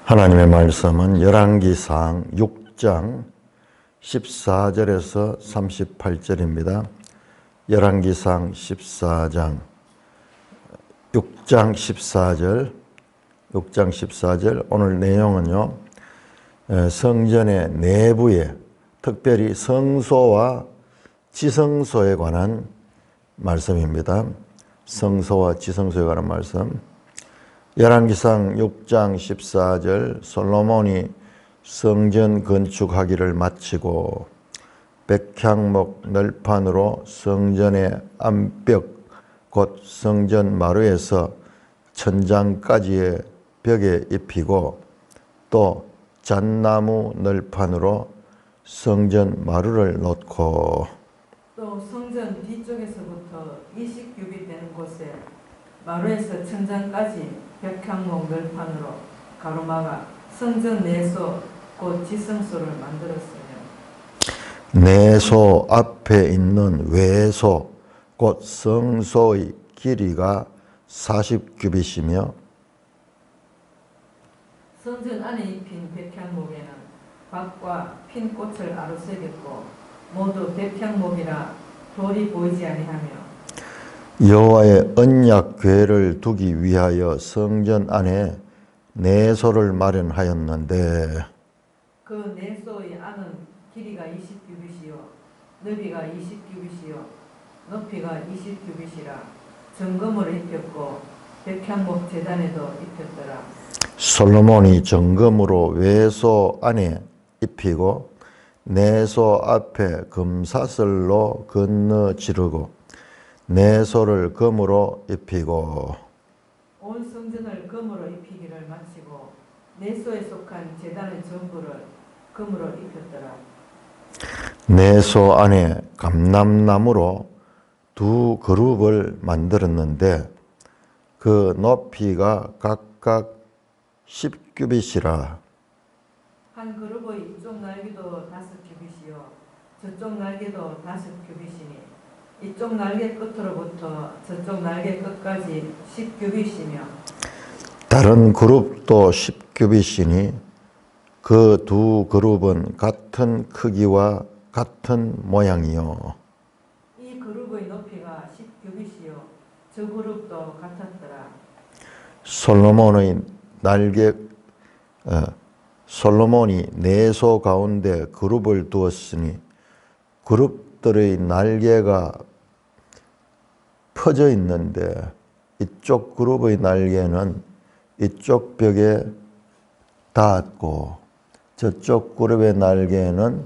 하나님의 말씀은 열왕기상 6장 14절에서 38절입니다. 열왕기상 6장 14절 오늘 내용은요, 성전의 내부에 특별히 성소와 지성소에 관한 말씀입니다. 성소와 지성소에 관한 말씀. 열왕기상 6장 14절 솔로몬이 성전 건축하기를 마치고 백향목 널판으로 성전의 암벽 곧 성전 마루에서 천장까지의 벽에 입히고 또 잣나무 널판으로 성전 마루를 놓고 또 성전 뒤쪽에서부터 20규빗 되는 곳에 마루에서 천장까지 백향목 널판으로 가로막아 성전 내소 곧 지성소를 만들었으며 내소 앞에 있는 외소 곧 성소의 길이가 40규빗이며 성전 안에 입힌 백향목에는 밭과 핀 꽃을 아로새겼고 모두 백향목이라 돌이 보이지 아니하며 여호와의 언약 궤를 두기 위하여 성전 안에 내소를 마련하였는데 그 내소의 안은 길이가 20규빗이요 너비가 20규빗이요 높이가 20규빗이라 정금으로 입혔고 백향목 제단에도 입혔더라. 솔로몬이 정금으로 외소 안에 입히고 내소 앞에 금사슬로 건너 지르고 내소를 금으로 입히고 온 성전을 금으로 입히기를 마치고 내소에 속한 제단의 전부를 금으로 입혔더라. 내소 안에 감람나무로 두 그룹을 만들었는데 그 높이가 각각 10규빗이라 한 그룹의 이쪽 날개도 5규빗이요 저쪽 날개도 5규빗이니 이쪽 날개 끝으로부터 저쪽 날개 끝까지 10규빗이며 다른 그룹도 10규빗이니 그 두 그룹은 같은 크기와 같은 모양이요. 이 그룹의 높이가 10규빗이요 저 그룹도 같았더라. 솔로몬이 내소 가운데 그룹을 두었으니 그룹들의 날개가 퍼져 있는데 이쪽 그룹의 날개는 이쪽 벽에 닿았고 저쪽 그룹의 날개는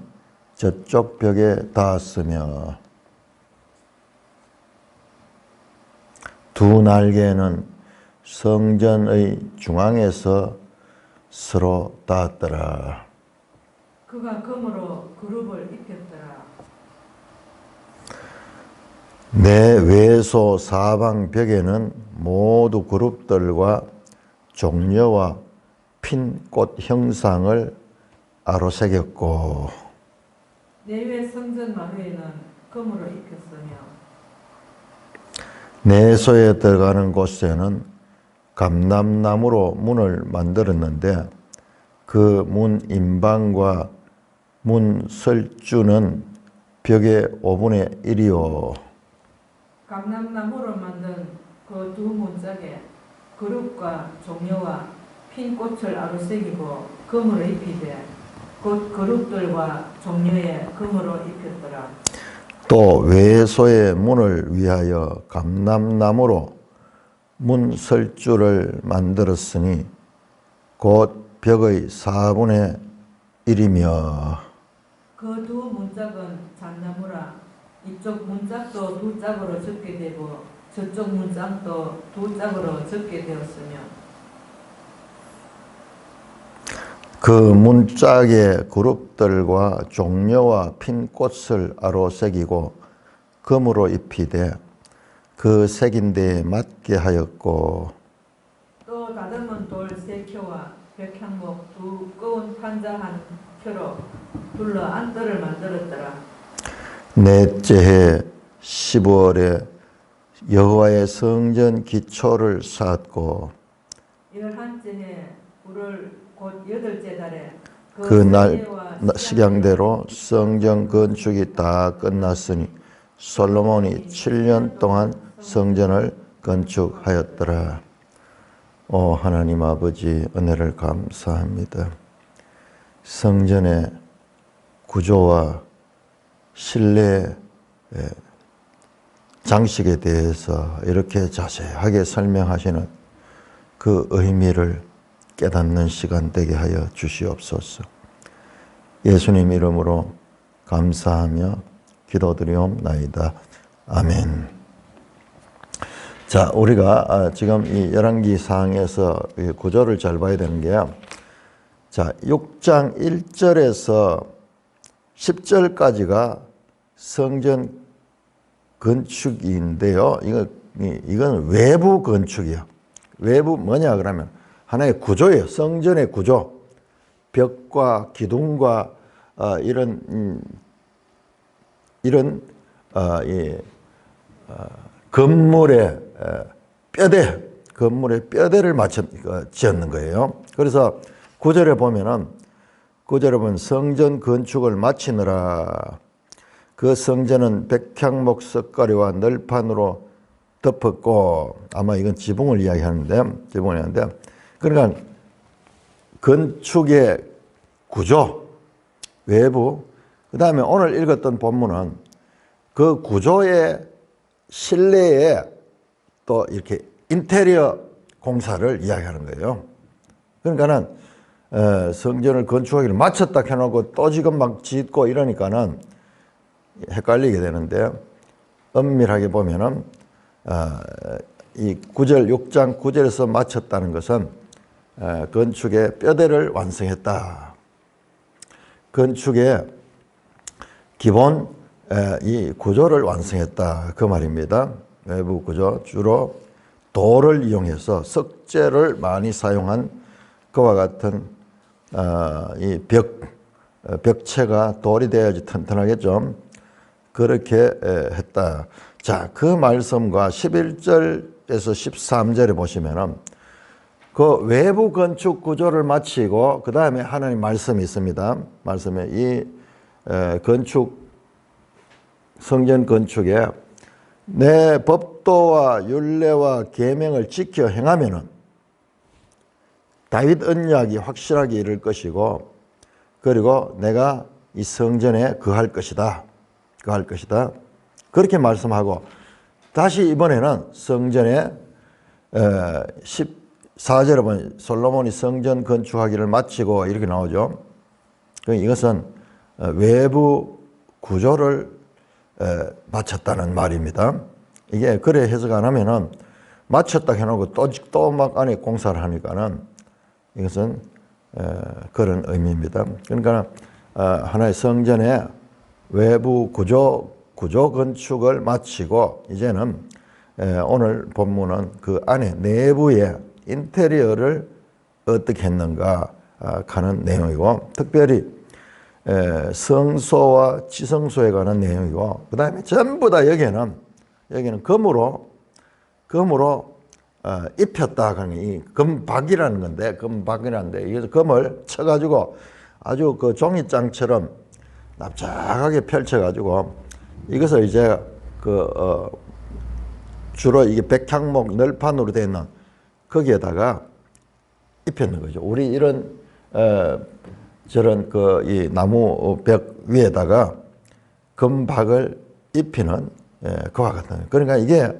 저쪽 벽에 닿았으며 두 날개는 성전의 중앙에서 서로 닿았더라. 그가 금으로 그룹을 입혔더라. 내 외소 사방 벽에는 모두 그룹들과 종려와 핀 꽃 형상을 아로새겼고 내외 성전 마루에는 금으로 입혔으며 내소에 들어가는 곳에는 감람나무로 문을 만들었는데 그 문 임방과 문 설주는 벽의 5분의 1이요. 감람나무로 만든 그 두 문짝에 그룹과 종려와 핀 꽃을 아로새기고 금으로 입히되 곧 그룹들과 종려에 금으로 입혔더라. 또 외소의 문을 위하여 감람나무로 문 설주를 만들었으니 곧 벽의 4분의 1이며 그 두 문짝은 잣나무라 이쪽 문짝도 두 짝으로 접게 되고 저쪽 문짝도 두 짝으로 접게 되었으며 그 문짝의 그룹들과 종려와 핀 꽃을 아로새기고 금으로 입히되 그 새긴 데에 맞게 하였고 또 다듬은 돌 3켜와 백향목 두꺼운 판자 한 켜로 둘러 안뜰을 만들었더라. 넷째 해 15월에 여호와의 성전 기초를 쌓았고 11째 해 불을 곧 8째 달에 그날 식양대로 성전 건축이 다 끝났으니 솔로몬이 7년 동안 성전을 건축하였더라. 오 하나님 아버지, 은혜를 감사합니다. 성전의 구조와 실내 장식에 대해서 이렇게 자세하게 설명하시는 그 의미를 깨닫는 시간 되게 하여 주시옵소서. 예수님 이름으로 감사하며 기도드리옵나이다. 아멘. 자, 우리가 지금 이 열왕기상에서 구조를 잘 봐야 되는 게, 자, 6장 1절에서 10절까지가 성전 건축인데요. 이건 외부 건축이에요. 외부 뭐냐 그러면 하나의 구조예요. 성전의 구조. 벽과 기둥과 이런 건물의 뼈대를 맞춰 지었는 거예요. 그래서 9절에 보면 성전 건축을 마치느라 그 성전은 백향목 석가리와 널판으로 덮었고, 아마 이건 지붕을 이야기하는데, 그러니까 건축의 구조, 외부, 그 다음에 오늘 읽었던 본문은 그 구조의 실내에 또 이렇게 인테리어 공사를 이야기하는 거예요. 그러니까는 성전을 건축하기를 마쳤다 해놓고 또 지금 막 짓고 이러니까는 헷갈리게 되는데, 엄밀하게 보면은 이 6장 9절에서 마쳤다는 것은 건축의 뼈대를 완성했다. 건축의 기본 이 구조를 완성했다, 그 말입니다. 외부 구조, 주로 돌을 이용해서 석재를 많이 사용한 그와 같은 이 벽체가 돌이 되어야지 튼튼하겠죠. 그렇게 했다. 자, 그 말씀과 11절에서 13절에 보시면은 그 외부 건축 구조를 마치고 그 다음에 하나님 말씀이 있습니다. 말씀에 이 성전 건축에 내 법도와 율례와 계명을 지켜 행하면은 다윗 언약이 확실하게 이룰 것이고, 그리고 내가 이 성전에 거할 것이다. 그렇게 말씀하고, 다시 이번에는 성전에 14절에 보면 솔로몬이 성전 건축하기를 마치고 이렇게 나오죠. 이것은 외부 구조를 마쳤다는 말입니다. 이게 그래 해석 안 하면은 마쳤다 해놓고 또 막 안에 공사를 하니까는 이것은 그런 의미입니다. 그러니까 하나의 성전의 외부 구조 건축을 마치고 이제는 오늘 본문은 그 안에 내부의 인테리어를 어떻게 했는가 하는 내용이고, 특별히 성소와 지성소에 관한 내용이고, 그 다음에 전부 다 여기는 금으로 입혔다 하는 이 금박이라는 건데, 이게 금을 쳐가지고 아주 그 종이장처럼 납작하게 펼쳐가지고 이것을 이제 주로 이게 백향목 널판으로 되어 있는 거기에다가 입혔는 거죠. 우리 이런 저런 이 나무 벽 위에다가 금박을 입히는 그와 같은. 그러니까 이게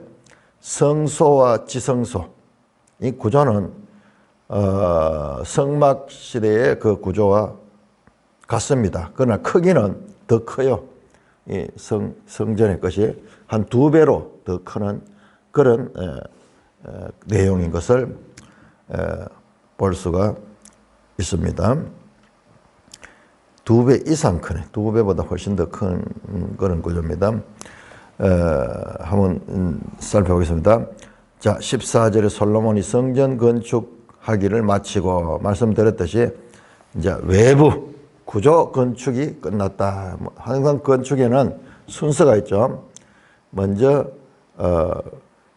성소와 지성소, 이 구조는 성막 시대의 그 구조와 같습니다. 그러나 크기는 더 커요. 이 성전의 것이 한 2배로 더 크는 그런 내용인 것을 볼 수가 있습니다. 2배 이상 크네. 2배보다 훨씬 더 큰 그런 구조입니다. 한번 살펴보겠습니다. 자, 14절에 솔로몬이 성전 건축하기를 마치고 말씀드렸듯이 이제 외부 구조 건축이 끝났다. 항상 건축에는 순서가 있죠. 먼저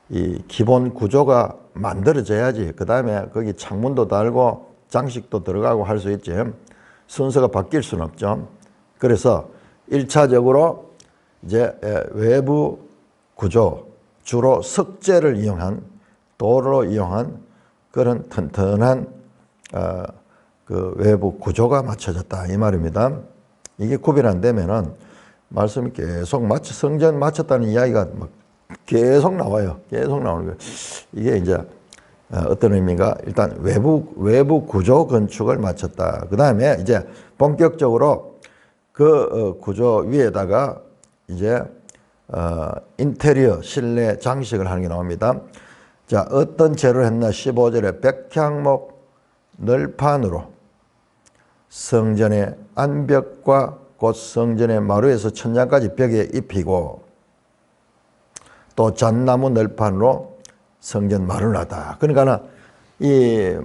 이 기본 구조가 만들어져야지 그 다음에 거기 창문도 달고 장식도 들어가고 할 수 있지. 순서가 바뀔 수는 없죠. 그래서 1차적으로 이제 외부 구조, 주로 석재를 이용한, 돌을 이용한 그런 튼튼한 그 외부 구조가 맞춰졌다 이 말입니다. 이게 구별 안 되면은 말씀이 계속 성전 맞췄다는 이야기가 막 계속 나와요. 계속 나오는 거예요. 이게 이제 어떤 의미인가? 일단 외부 구조 건축을 맞췄다. 그 다음에 이제 본격적으로 그 구조 위에다가 이제 인테리어 실내 장식을 하는 게 나옵니다. 자, 어떤 재료를 했나? 15절에 백향목 널판으로 성전의 안벽과 곧 성전의 마루에서 천장까지 벽에 입히고 또 잣나무 널판으로 성전 마루를 하다. 그러니까 이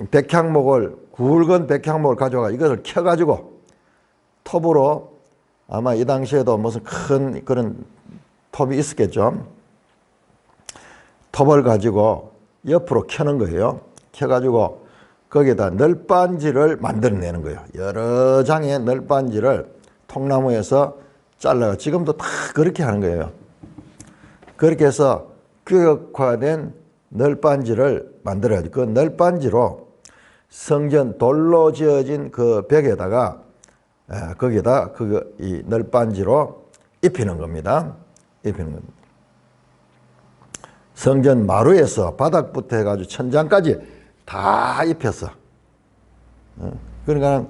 백향목을, 굵은 백향목을 가져가 이것을 켜가지고 톱으로, 아마 이 당시에도 무슨 큰 그런 톱이 있었겠죠. 톱을 가지고 옆으로 켜는 거예요. 켜가지고 거기에다 널빤지를 만들어내는 거예요. 여러 장의 널빤지를 통나무에서 잘라가, 지금도 다 그렇게 하는 거예요. 그렇게 해서 규격화된 널빤지를 만들어야지. 그 널빤지로 성전 돌로 지어진 그 벽에다가 거기에다 이 널빤지로 입히는 겁니다. 입히는 겁니다. 성전 마루에서 바닥부터 해가지고 천장까지 다 입혔어. 그러니까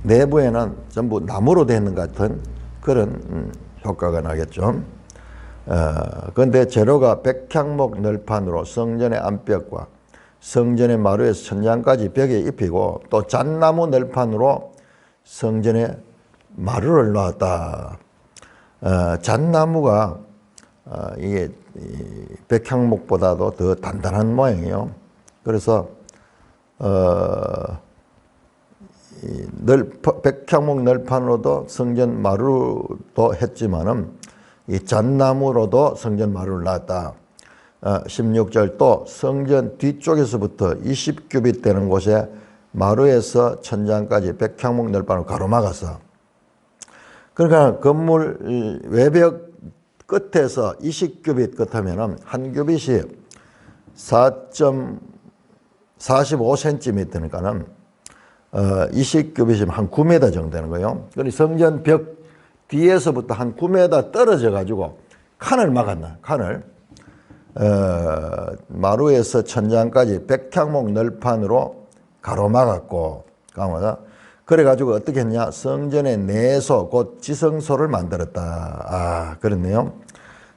내부에는 전부 나무로 되는 것 같은 그런 효과가 나겠죠. 그런데 재료가 백향목 널판으로 성전의 안벽과 성전의 마루에서 천장까지 벽에 입히고 또 잣나무 널판으로 성전의 마루를 놓았다. 잣나무가 이게 백향목보다도 더 단단한 모양이에요. 그래서 백향목 널판으로도 성전 마루도 했지만은 이 잣나무로도 성전 마루를 놨다. 16절 또 성전 뒤쪽에서부터 20규빗 되는 곳에 마루에서 천장까지 백향목 널판으로 가로막았어. 그러니까 건물 외벽 끝에서 20규빗 끝하면은 한 규빗이 4.45cm니까는 20규빗이면 한 9m 정도 되는 거예요. 그러니 성전 벽 뒤에서부터 한 9m 떨어져 가지고 칸을 막았나, 칸을. 마루에서 천장까지 백향목 널판으로 가로막았고, 그래가지고 어떻게 했냐? 성전의 내소, 곧 지성소를 만들었다. 그렇네요.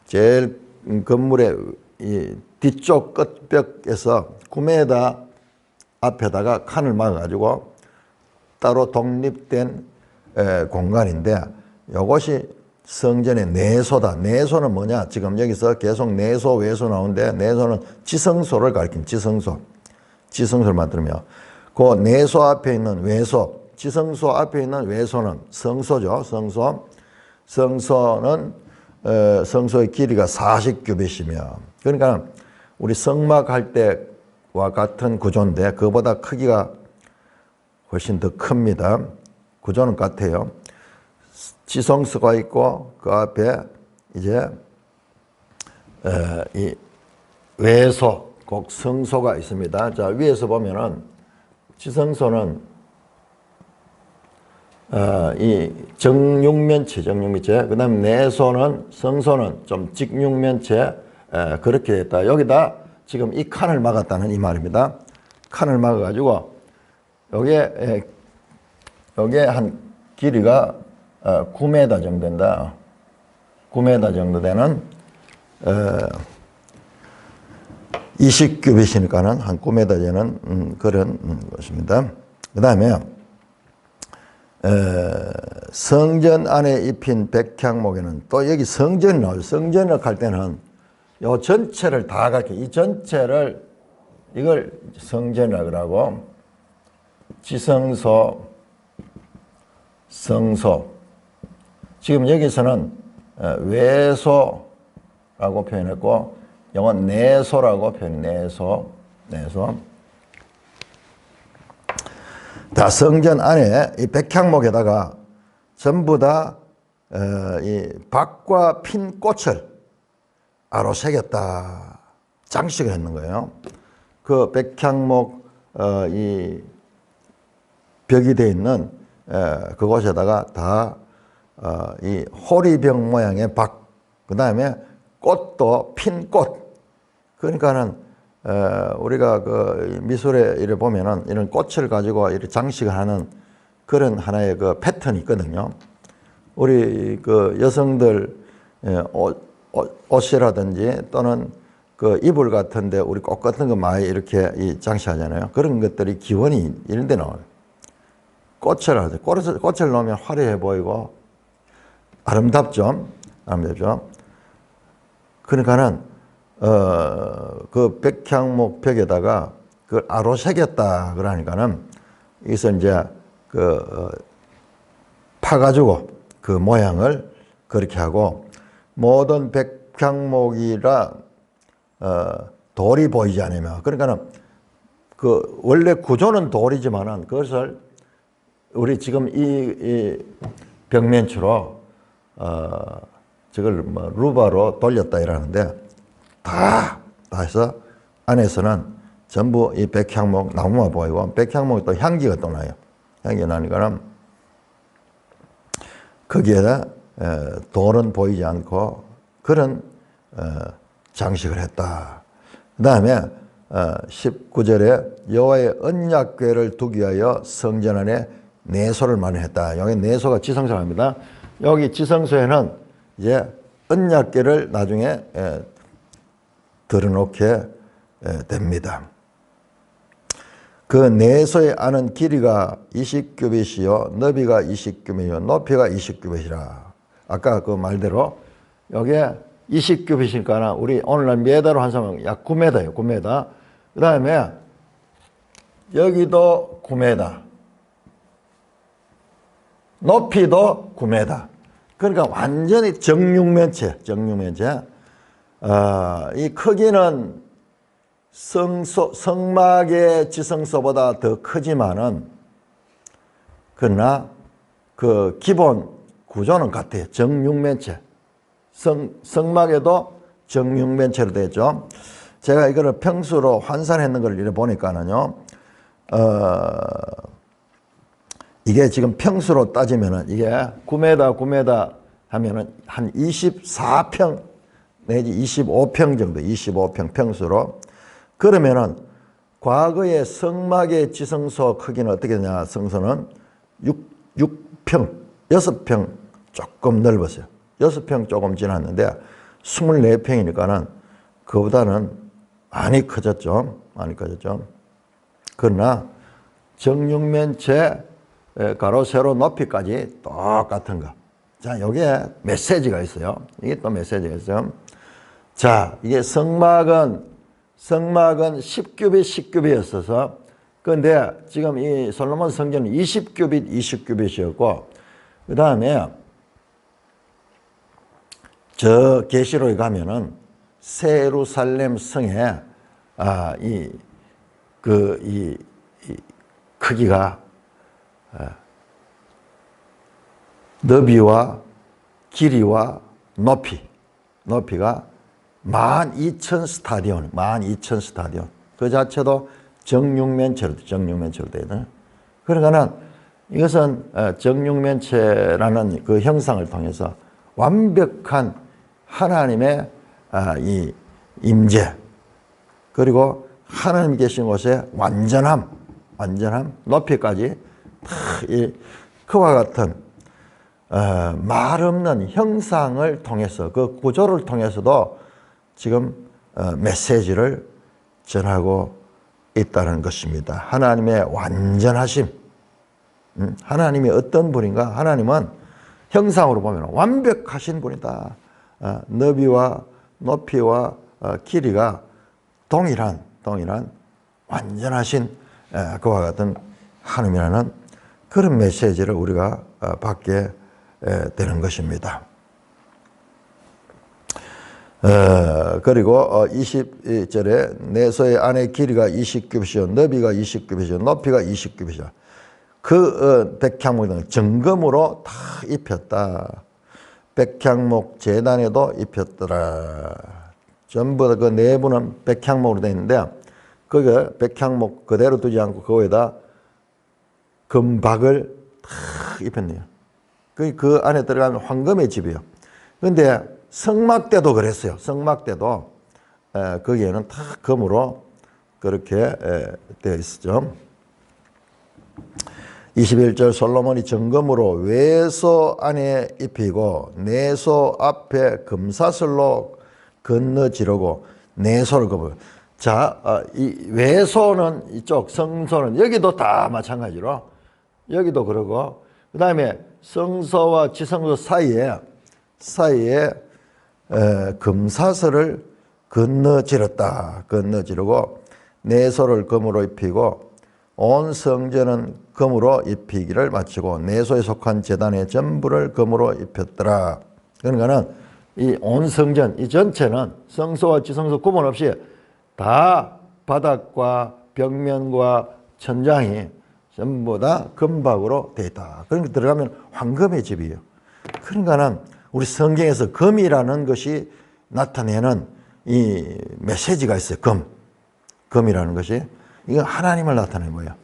제일 건물의 이 뒤쪽 끝벽에서 9m 앞에다가 칸을 막아가지고 따로 독립된 공간인데, 이것이 성전의 내소다. 내소는 뭐냐? 지금 여기서 계속 내소, 외소 나오는데, 내소는 지성소를 가리킨 지성소. 지성소를 만들며, 그 내소 앞에 있는 외소, 지성소 앞에 있는 외소는 성소죠. 성소. 성소는 성소의 길이가 40규빗이며, 그러니까 우리 성막할 때와 같은 구조인데 그보다 크기가 훨씬 더 큽니다. 구조는 같아요. 지성소가 있고 그 앞에 이제 이 외소, 곧 성소가 있습니다. 자, 위에서 보면은 지성소는 이 정육면체, 그 다음에 내소는, 성소는 좀 직육면체, 그렇게 됐다. 여기다 지금 이 칸을 막았다는 이 말입니다. 칸을 막아가지고, 요게 한 길이가 9m 정도 된다. 9m 정도 되는, 20규빗이니까는 한 9m 되는 그런 것입니다. 그 다음에, 성전 안에 입힌 백향목에는 또 여기 성전이 나와요. 성전을 갈 때는 요 전체를 다 가르쳐. 이 전체를 이걸 성전이라고 하고, 지성소, 성소. 지금 여기서는 외소라고 표현했고, 영어는 내소라고 표현. 내소. 다 성전 안에 이 백향목에다가 전부 다 이 박과 핀 꽃을 아로새겼다 장식을 했는 거예요. 그 백향목 이 벽이 되어 있는 그곳에다가 다 이 호리병 모양의 박, 그 다음에 꽃도 핀 꽃. 그러니까는 우리가 그 미술에 이래 보면은 이런 꽃을 가지고 이렇게 장식을 하는 그런 하나의 그 패턴이 있거든요. 우리 그 여성들 옷이라든지 또는 그 이불 같은데 우리 꽃 같은 거 많이 이렇게 장식하잖아요. 그런 것들이 기원이 이런 데 나와요. 꽃을 하죠. 꽃을 넣으면 화려해 보이고 아름답죠. 아름답죠. 그러니까는 그 백향목 벽에다가 그걸 아로새겼다 그러니까는 여기서 이제 파가지고 그 모양을 그렇게 하고 모든 백향목이라 돌이 보이지 않으며 그러니까는 그 원래 구조는 돌이지만은 그것을 우리 지금 이 벽면추로 저걸 뭐 루바로 돌렸다 이러는데 다 해서 안에서는 전부 이 백향목 나무만 보이고 백향목이 또 향기가 또 나요. 향기가 나니까는 거기에다 돌은 보이지 않고 그런 장식을 했다. 그 다음에 19절에 여호와의 언약궤를 두기 위하여 성전 안에 내소를 마련했다. 여기 내소가 지성소입니다. 여기 지성소에는 이제 언약궤를 나중에 들어놓게 됩니다. 그 내소에 아는 길이가 20규빗이요 너비가 20규빗이요 높이가 20규빗이라. 아까 그 말대로 여기에 20규빗이니까 우리 오늘날 미터로 환산하면 약 9m예요. 9m. 그 다음에 여기도 9m. 높이도 9m. 그러니까 완전히 정육면체. 이 크기는 성막의 지성소보다 더 크지만은 그러나 그 기본 구조는 같아요. 정육면체. 성막에도 정육면체로 되죠. 제가 이거를 평수로 환산했는 걸 이래 보니까는요, 이게 지금 평수로 따지면은 이게 9m 하면은 한 24평 내지 25평 정도, 25평 평수로. 그러면은 과거의 성막의 지성소 크기는 어떻게 되냐? 성소는 6평, 6평 조금 넓었어요. 6평 조금 지났는데 24평이니까는 그보다는 많이 커졌죠. 많이 커졌죠. 그러나 정육면체 가로 세로 높이까지 똑같은 거. 자, 여기에 메시지가 있어요. 이게 또 메시지가 있어요. 자, 이게 성막은 10규빗, 10규빗이었어서 그런데 지금 이 솔로몬 성전은 20규빗, 20규빗이었고 그 다음에 저 계시록에 가면은 새 예루살렘 성에 이 크기가 너비와 길이와 높이가 12,000 스타디온, 12,000 스타디온. 그 자체도 정육면체로 되어 있는. 그러니까는 이것은 정육면체라는 그 형상을 통해서 완벽한 하나님의 이 임재, 그리고 하나님 계신 곳의 완전함, 높이까지 그와 같은 말 없는 형상을 통해서 그 구조를 통해서도 지금 메시지를 전하고 있다는 것입니다. 하나님의 완전하심. 하나님이 어떤 분인가? 하나님은 형상으로 보면 완벽하신 분이다. 너비와 높이와 길이가 동일한 완전하신 그와 같은 하나님이라는 그런 메시지를 우리가 받게 되는 것입니다. 그리고 20절에 내소의 안의 길이가 20규빗이요 너비가 20규빗이요 높이가 20규빗이요. 그 백향목은 정금으로 다 입혔다. 백향목 제단에도 입혔더라. 전부 다 그 내부는 백향목으로 되어 있는데 그게 백향목 그대로 두지 않고 거기에다 금박을 다 입혔네요. 그 안에 들어가면 황금의 집이에요. 그런데 성막대도 그랬어요. 성막대도 거기에는 다 금으로 그렇게 되어 있었죠. 21절 솔로몬이 정금으로 외소 안에 입히고 내소 앞에 금사슬로 건너지르고 내소를 거부. 자, 이 외소는 이쪽, 성소는 여기도 다 마찬가지로 여기도 그러고 그 다음에 성소와 지성소 사이에 금사슬을 건너지르고 내소를 금으로 입히고 온 성전은 금으로 입히기를 마치고 내소에 속한 제단의 전부를 금으로 입혔더라. 그러니까는 이 온 성전 이 전체는 성소와 지성소 구분 없이 다 바닥과 벽면과 천장이 전부 다 금박으로 되어 있다. 그러니까 들어가면 황금의 집이에요. 그러니까는 우리 성경에서 금이라는 것이 나타내는 이 메시지가 있어요. 금이라는 것이 이건 하나님을 나타내는 거예요.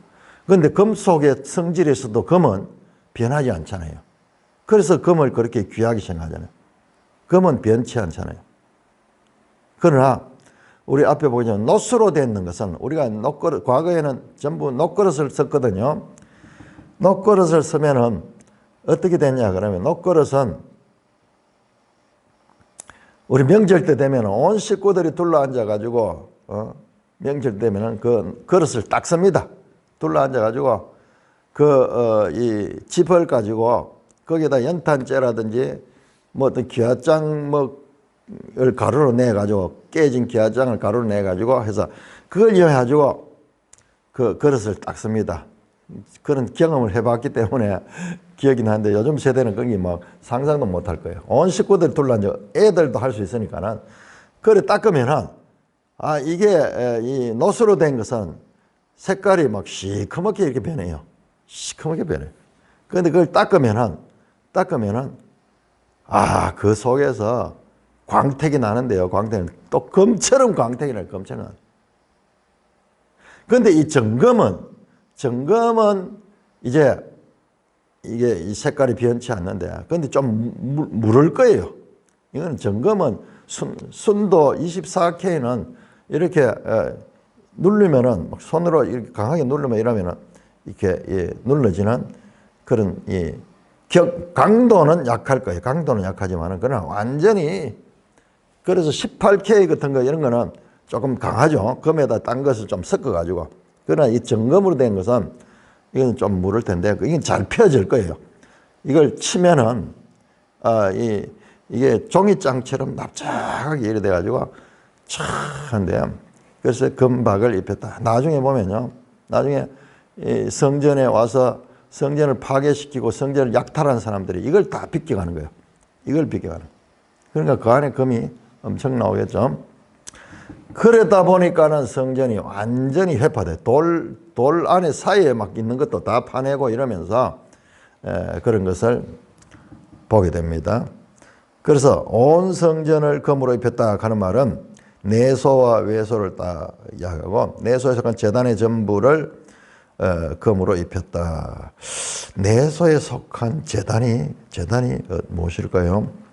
그런데 금 속의 성질에서도 금은 변하지 않잖아요. 그래서 금을 그렇게 귀하게 생각하잖아요. 금은 변치 않잖아요. 그러나 우리 앞에 보면 노수로 되는 것은 우리가 녹그릇, 과거에는 전부 녹그릇을 썼거든요. 녹그릇을 쓰면은 어떻게 됐냐 그러면 녹그릇은 우리 명절 때 되면 온 식구들이 둘러앉아 가지고 명절 되면은 그 그릇을 딱 씁니다. 둘러앉아 가지고 이 짚을 가지고 거기에다 연탄재라든지 뭐 어떤 기와장 을 가루로 내 가지고 깨진 기와장을 가루로 내 가지고 해서 그걸 이용해 가지고 그 그릇을 딱 씁니다. 그런 경험을 해봤기 때문에 기억이 나는데 요즘 세대는 거기 뭐 상상도 못 할 거예요. 온 식구들 둘러앉아 애들도 할 수 있으니까는 그래 닦으면은 이게 이 노수로 된 것은 색깔이 막 시커멓게 이렇게 변해요. 시커멓게 변해요. 그런데 그걸 닦으면은 그 속에서 광택이 나는데요. 광택은 또 금처럼 광택이 나요. 금처럼. 그런데 이 정금은 이제 이게 이 색깔이 변치 않는데 그런데 좀 무를 거예요. 이거는 정금은 순도 24K는 이렇게 누르면은 막 손으로 이렇게 강하게 누르면 이러면은 이렇게 눌러지는 그런 강도는 약할 거예요. 강도는 약하지만은 그러나 완전히 그래서 18K 같은 거 이런 거는 조금 강하죠. 금에다 딴 것을 좀 섞어가지고. 그러나 이 정금으로 된 것은 이건 좀 무를 텐데 이건 잘 펴질 거예요. 이걸 치면은 이게 종이장처럼 납작하게 이래 돼가지고 촥한데 그래서 금박을 입혔다. 나중에 보면요. 나중에 이 성전에 와서 성전을 파괴시키고 성전을 약탈한 사람들이 이걸 다 비껴가는 거예요. 이걸 비껴가는. 그러니까 그 안에 금이 엄청 나오겠죠. 그러다 보니까는 성전이 완전히 회파돼. 돌 안에 사이에 막 있는 것도 다 파내고 이러면서 그런 것을 보게 됩니다. 그래서 온 성전을 금으로 입혔다 하는 말은 내소와 외소를 다 이야기하고 내소에 속한 제단의 전부를 금으로 입혔다. 내소에 속한 제단이 무엇일까요?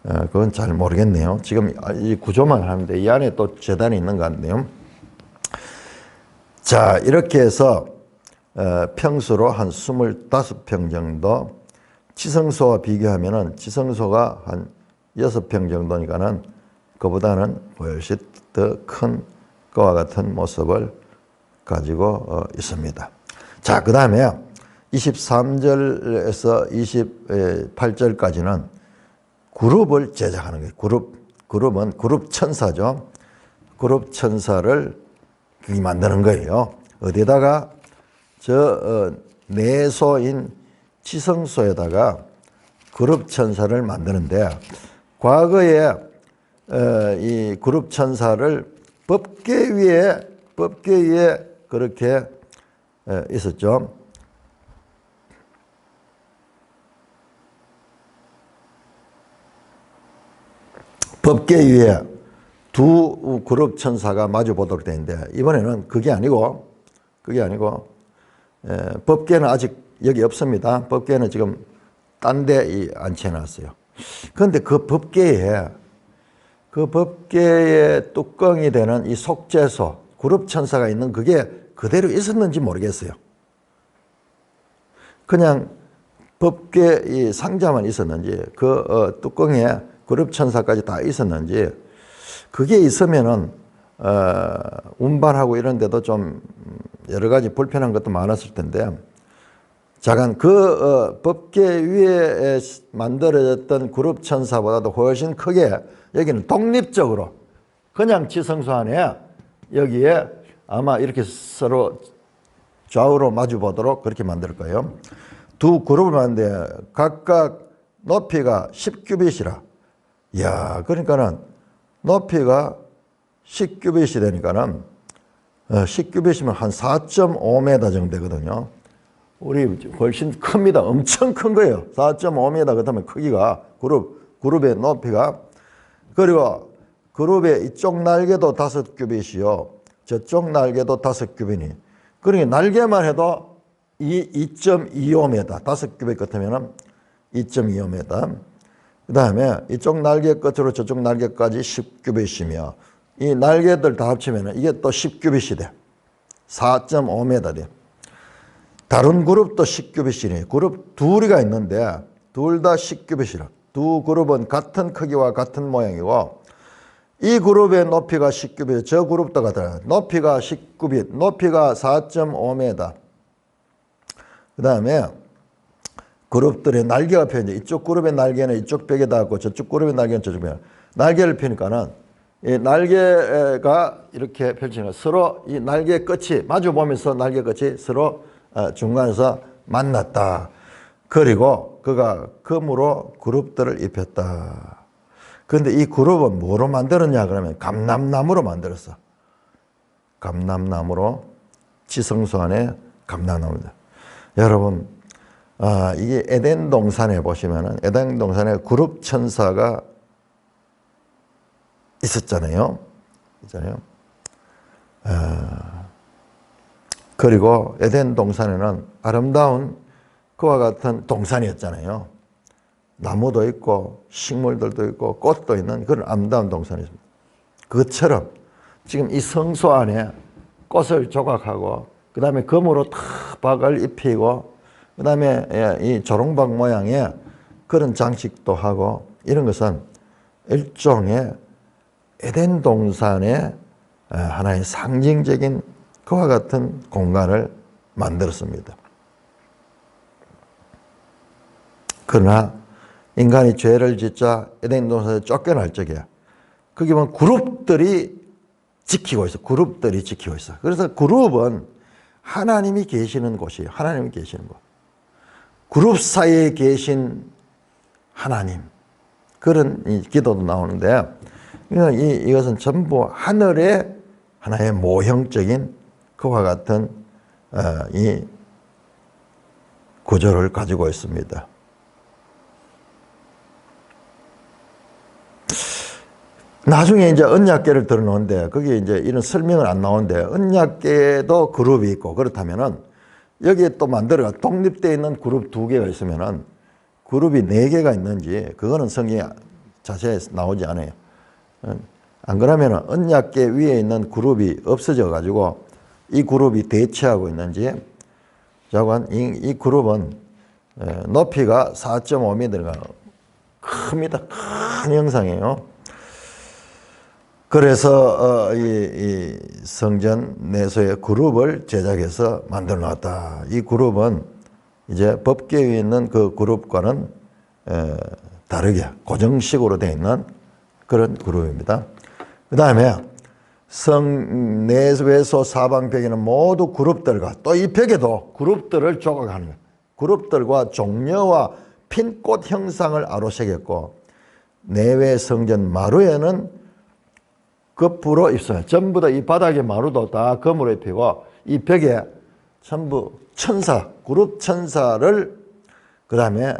그건 잘 모르겠네요. 지금 이 구조만 하는데 이 안에 또 제단이 있는 것 같네요. 자, 이렇게 해서 평수로 한 25평 정도, 지성소와 비교하면은 지성소가 한 6평 정도니까는 그보다는 훨씬 더 큰 것과 같은 모습을 가지고 있습니다. 자, 그 다음에 23절에서 28절까지는 그룹을 제작하는 거예요. 그룹은 그룹 천사죠. 그룹 천사를 만드는 거예요. 어디다가 내소인 지성소에다가 그룹 천사를 만드는데 과거에 이 그룹 천사를 법궤 위에 그렇게 있었죠. 법계 위에 두 그룹 천사가 마주 보도록 되어 있는데 이번에는 그게 아니고 법계는 아직 여기 없습니다. 법계는 지금 딴 데 안치해놨어요. 그런데 그 법계의 뚜껑이 되는 이 속죄소 그룹 천사가 있는 그게 그대로 있었는지 모르겠어요. 그냥 법계 이 상자만 있었는지 그 뚜껑에 그룹 천사까지 다 있었는지 그게 있으면은 운반하고 이런 데도 좀 여러 가지 불편한 것도 많았을 텐데 자간 그 법계 위에 만들어졌던 그룹 천사보다도 훨씬 크게 여기는 독립적으로 그냥 지성소 안에 여기에 아마 이렇게 서로 좌우로 마주 보도록 그렇게 만들 거예요. 두 그룹을 만드는데 각각 높이가 10규빗이라. 이야, 그러니까는 높이가 10규빗이 되니까는 10규빗이면 한 4.5m 정도 되거든요. 우리 훨씬 큽니다. 엄청 큰 거예요. 4.5m 그렇다면 크기가 그룹의 높이가. 그리고 그룹의 이쪽 날개도 5규빗이요. 저쪽 날개도 5규빗이. 그러니까 날개만 해도 2.25m, 5규빗 같으면 2.25m. 그 다음에 이쪽 날개 끝으로 저쪽 날개까지 10규빗이며 이 날개들 다 합치면 이게 또 10규빗이 돼. 4.5m 돼. 다른 그룹도 10규빗이니 그룹 둘이가 있는데 둘 다 10규빗이라. 두 그룹은 같은 크기와 같은 모양이고 이 그룹의 높이가 10규빗, 저 그룹도 같아요. 높이가 10규빗, 높이가 4.5m. 그 다음에 그룹들의 날개가 펴져. 이쪽 그룹의 날개는 이쪽 벽에 닿고 저쪽 그룹의 날개는 저쪽 벽에. 날개를 펴니까는 이 날개가 이렇게 펼치니까 서로 이 날개 끝이 마주 보면서 날개 끝이 서로 중간에서 만났다. 그리고 그가 금으로 그룹들을 입혔다. 그런데 이 그룹은 뭐로 만들었냐 그러면 감람나무로 만들었어. 감람나무로 지성소 안에 감람나무입니다. 여러분 이게 에덴 동산에 보시면은 에덴 동산에 그룹 천사가 있었잖아요. 그리고 에덴 동산에는 아름다운 그와 같은 동산이었잖아요. 나무도 있고 식물들도 있고 꽃도 있는 그런 아름다운 동산이었습니다. 그것처럼 지금 이 성소 안에 꽃을 조각하고 그 다음에 금으로 다 박을 입히고 그 다음에 이 조롱박 모양의 그런 장식도 하고 이런 것은 일종의 에덴 동산의 하나의 상징적인 그와 같은 공간을 만들었습니다. 그러나 인간이 죄를 짓자 에덴 동산에 쫓겨날 적에 거기 보면 그룹들이 지키고 있어. 그룹들이 지키고 있어. 그래서 그룹은 하나님이 계시는 곳이에요. 하나님이 계시는 곳. 그룹 사이에 계신 하나님. 그런 기도도 나오는데 이것은 전부 하늘의 하나의 모형적인 그와 같은 이 구조를 가지고 있습니다. 나중에 이제 언약궤를 들어놓은데 거기에 이제 이런 설명은 안 나오는데 언약궤도 그룹이 있고 그렇다면은 여기에 또 만들어가 독립되어 있는 그룹 2개가 있으면은 그룹이 4개가 있는지 그거는 성경에 자세히 나오지 않아요. 안 그러면은 언약궤 위에 있는 그룹이 없어져 가지고 이 그룹이 대체하고 있는지 자관 이 그룹은 높이가 4.5m가 큽니다. 큰 형상이에요. 그래서 이 성전 내소의 그룹을 제작해서 만들어 놨다. 이 그룹은 이제 법궤 위에 있는 그 그룹과는 다르게 고정식으로 되어 있는 그런 그룹입니다. 그 다음에 성 내외소 사방벽에는 모두 그룹들과 또 이 벽에도 그룹들을 조각하는 거예요. 그룹들과 종려와 핀꽃 형상을 아로새겼고 내외 성전 마루에는 거푸로 입어요. 전부 다 이 바닥의 마루도 다 금으로 입히고 이 벽에 전부 천사, 그룹 천사를 그 다음에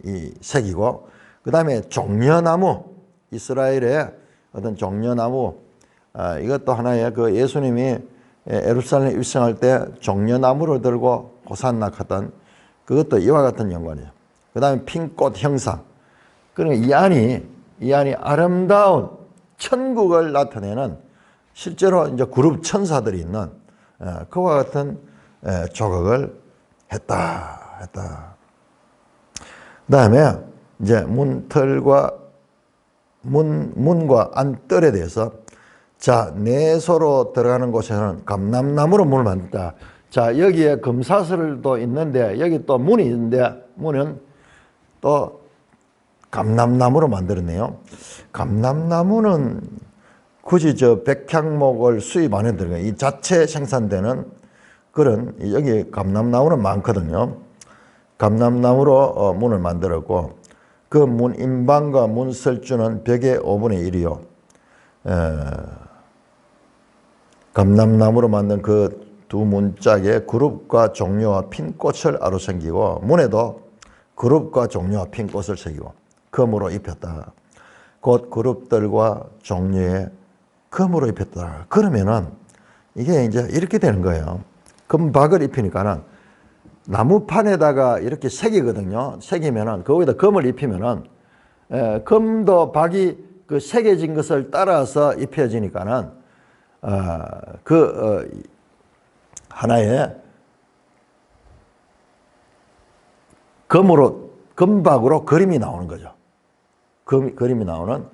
이 새기고 그 다음에 종려나무 이스라엘의 어떤 종려나무, 이것도 하나의 그 예수님이 예루살렘에 입성할 때 종려나무를 들고 호산나 하던 그것도 이와 같은 연관이에요. 그 다음에 핀꽃 형상. 그러니까 이 안이 아름다운 천국을 나타내는 실제로 이제 그룹 천사들이 있는 그와 같은 조각을 했다. 그 다음에 이제 문과 안뜰에 대해서 자, 내소로 들어가는 곳에는 감람나무로 문을 만든다. 자, 여기에 금사슬도 있는데 여기 또 문이 있는데 문은 또 감람나무로 만들었네요. 감람나무는 굳이 저 백향목을 수입 안 해도 이 자체 생산되는 그런 여기 감람나무는 많거든요. 감람나무로 문을 만들었고 그 문인방과 문설주는 벽의 5분의 1이요. 감람나무로 만든 그 두 문짝에 그룹과 종려와 핀꽃을 아로새기고 문에도 그룹과 종려와 핀꽃을 새기고 금으로 입혔다. 곧 그룹들과 종려에 금으로 입혔다. 그러면은 이게 이제 이렇게 되는 거예요. 금박을 입히니까는 나무판에다가 이렇게 새기거든요. 새기면은 거기다 금을 입히면은 금도 박이 그 새겨진 것을 따라서 입혀지니까는 하나의 금박으로 그림이 나오는 거죠. 그림이 나오는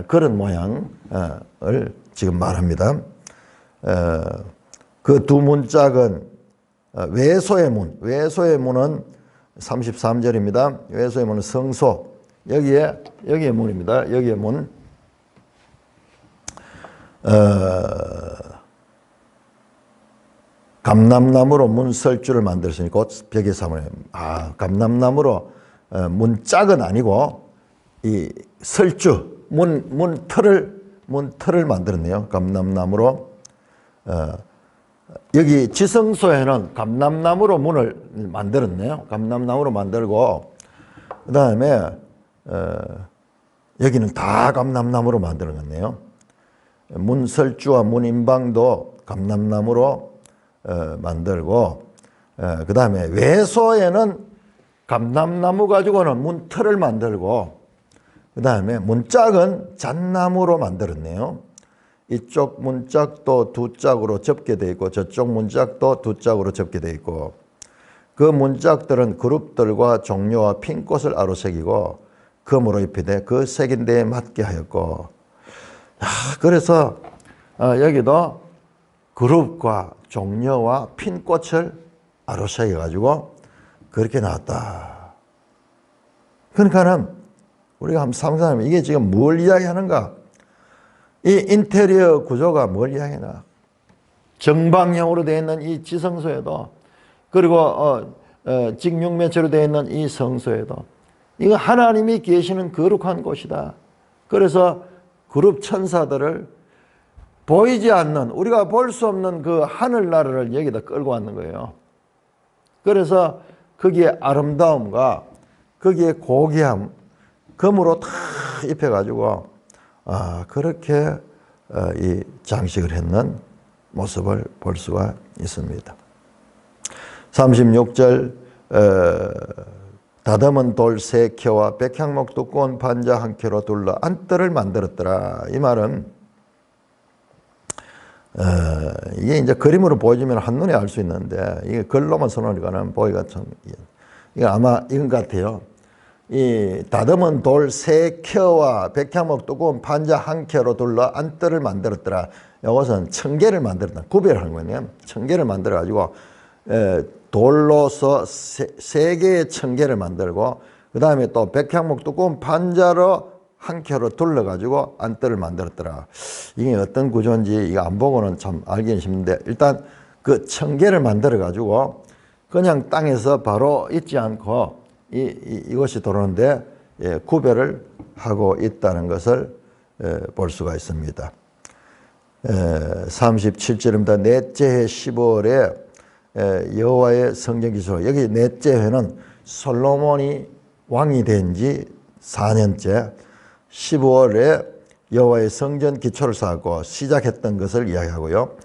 그런 모양을 지금 말합니다. 그 두 문짝은 외소의 문은 33절입니다. 외소의 문은 성소. 여기에 문입니다. 여기에 문. 감람나무로 문설주를 만들었으니 곧 벽에 삼으려. 감람나무로 문짝은 아니고 이 설주 문틀을 만들었네요. 감람나무로. 여기 지성소에는 감람나무로 문을 만들었네요. 감람나무로 만들고 그 다음에 여기는 다 감람나무로 만드는 거네요. 문설주와 문인방도 감람나무로 만들고 그 다음에 외소에는 감람나무 가지고는 문틀을 만들고 그 다음에 문짝은 잣나무로 만들었네요. 이쪽 문짝도 두 짝으로 접게 되어 있고 저쪽 문짝도 두 짝으로 접게 되어 있고 그 문짝들은 그룹들과 종려와 핀꽃을 아로새기고 금으로 입히되 그 새긴 데에 맞게 하였고 그래서 여기도 그룹과 종려와 핀꽃을 아로새겨 가지고 그렇게 나왔다. 그러니까는 우리가 한번 상상하면 이게 지금 뭘 이야기하는가? 이 인테리어 구조가 뭘 이야기하나? 정방형으로 되어 있는 이 지성소에도 그리고 직육면체로 되어 있는 이 성소에도 이거 하나님이 계시는 거룩한 곳이다. 그래서 그룹 천사들을 보이지 않는 우리가 볼 수 없는 그 하늘나라를 여기다 끌고 왔는 거예요. 그래서 거기에 아름다움과 거기에 고귀함 금으로 다 입혀가지고 그렇게 이 장식을 했는 모습을 볼 수가 있습니다. 36절 다듬은 돌 3켜와 백향목 두꺼운 판자 1켜로 둘러 안뜰을 만들었더라. 이 말은 이게 이제 그림으로 보여주면 한눈에 알 수 있는데 이게 글로만 써놓으니까는 보기가 참 이게 아마 이건 같아요. 이 다듬은 돌 3켜와 백향목 두꺼운 판자 1켜로 둘러 안뜰을 만들었더라. 이것은 청개를 만들었다. 구별하는 거네요. 청개를 만들어 가지고 돌로서 3개의 청개를 만들고 그 다음에 또 백향목 두꺼운 판자로 1켜로 둘러가지고 안뜰을 만들었더라. 이게 어떤 구조인지 이거 안 보고는 참 알기는 힘든데 일단 그 청개를 만들어가지고 그냥 땅에서 바로 있지 않고 이것이 들어오는데 구별을 하고 있다는 것을 볼 수가 있습니다. 37절입니다. 넷째 해 15월에 여호와의 성전기초. 여기 넷째 해는 솔로몬이 왕이 된 지 4년째 15월에 여호와의 성전 기초를 쌓고 시작했던 것을 이야기하고요.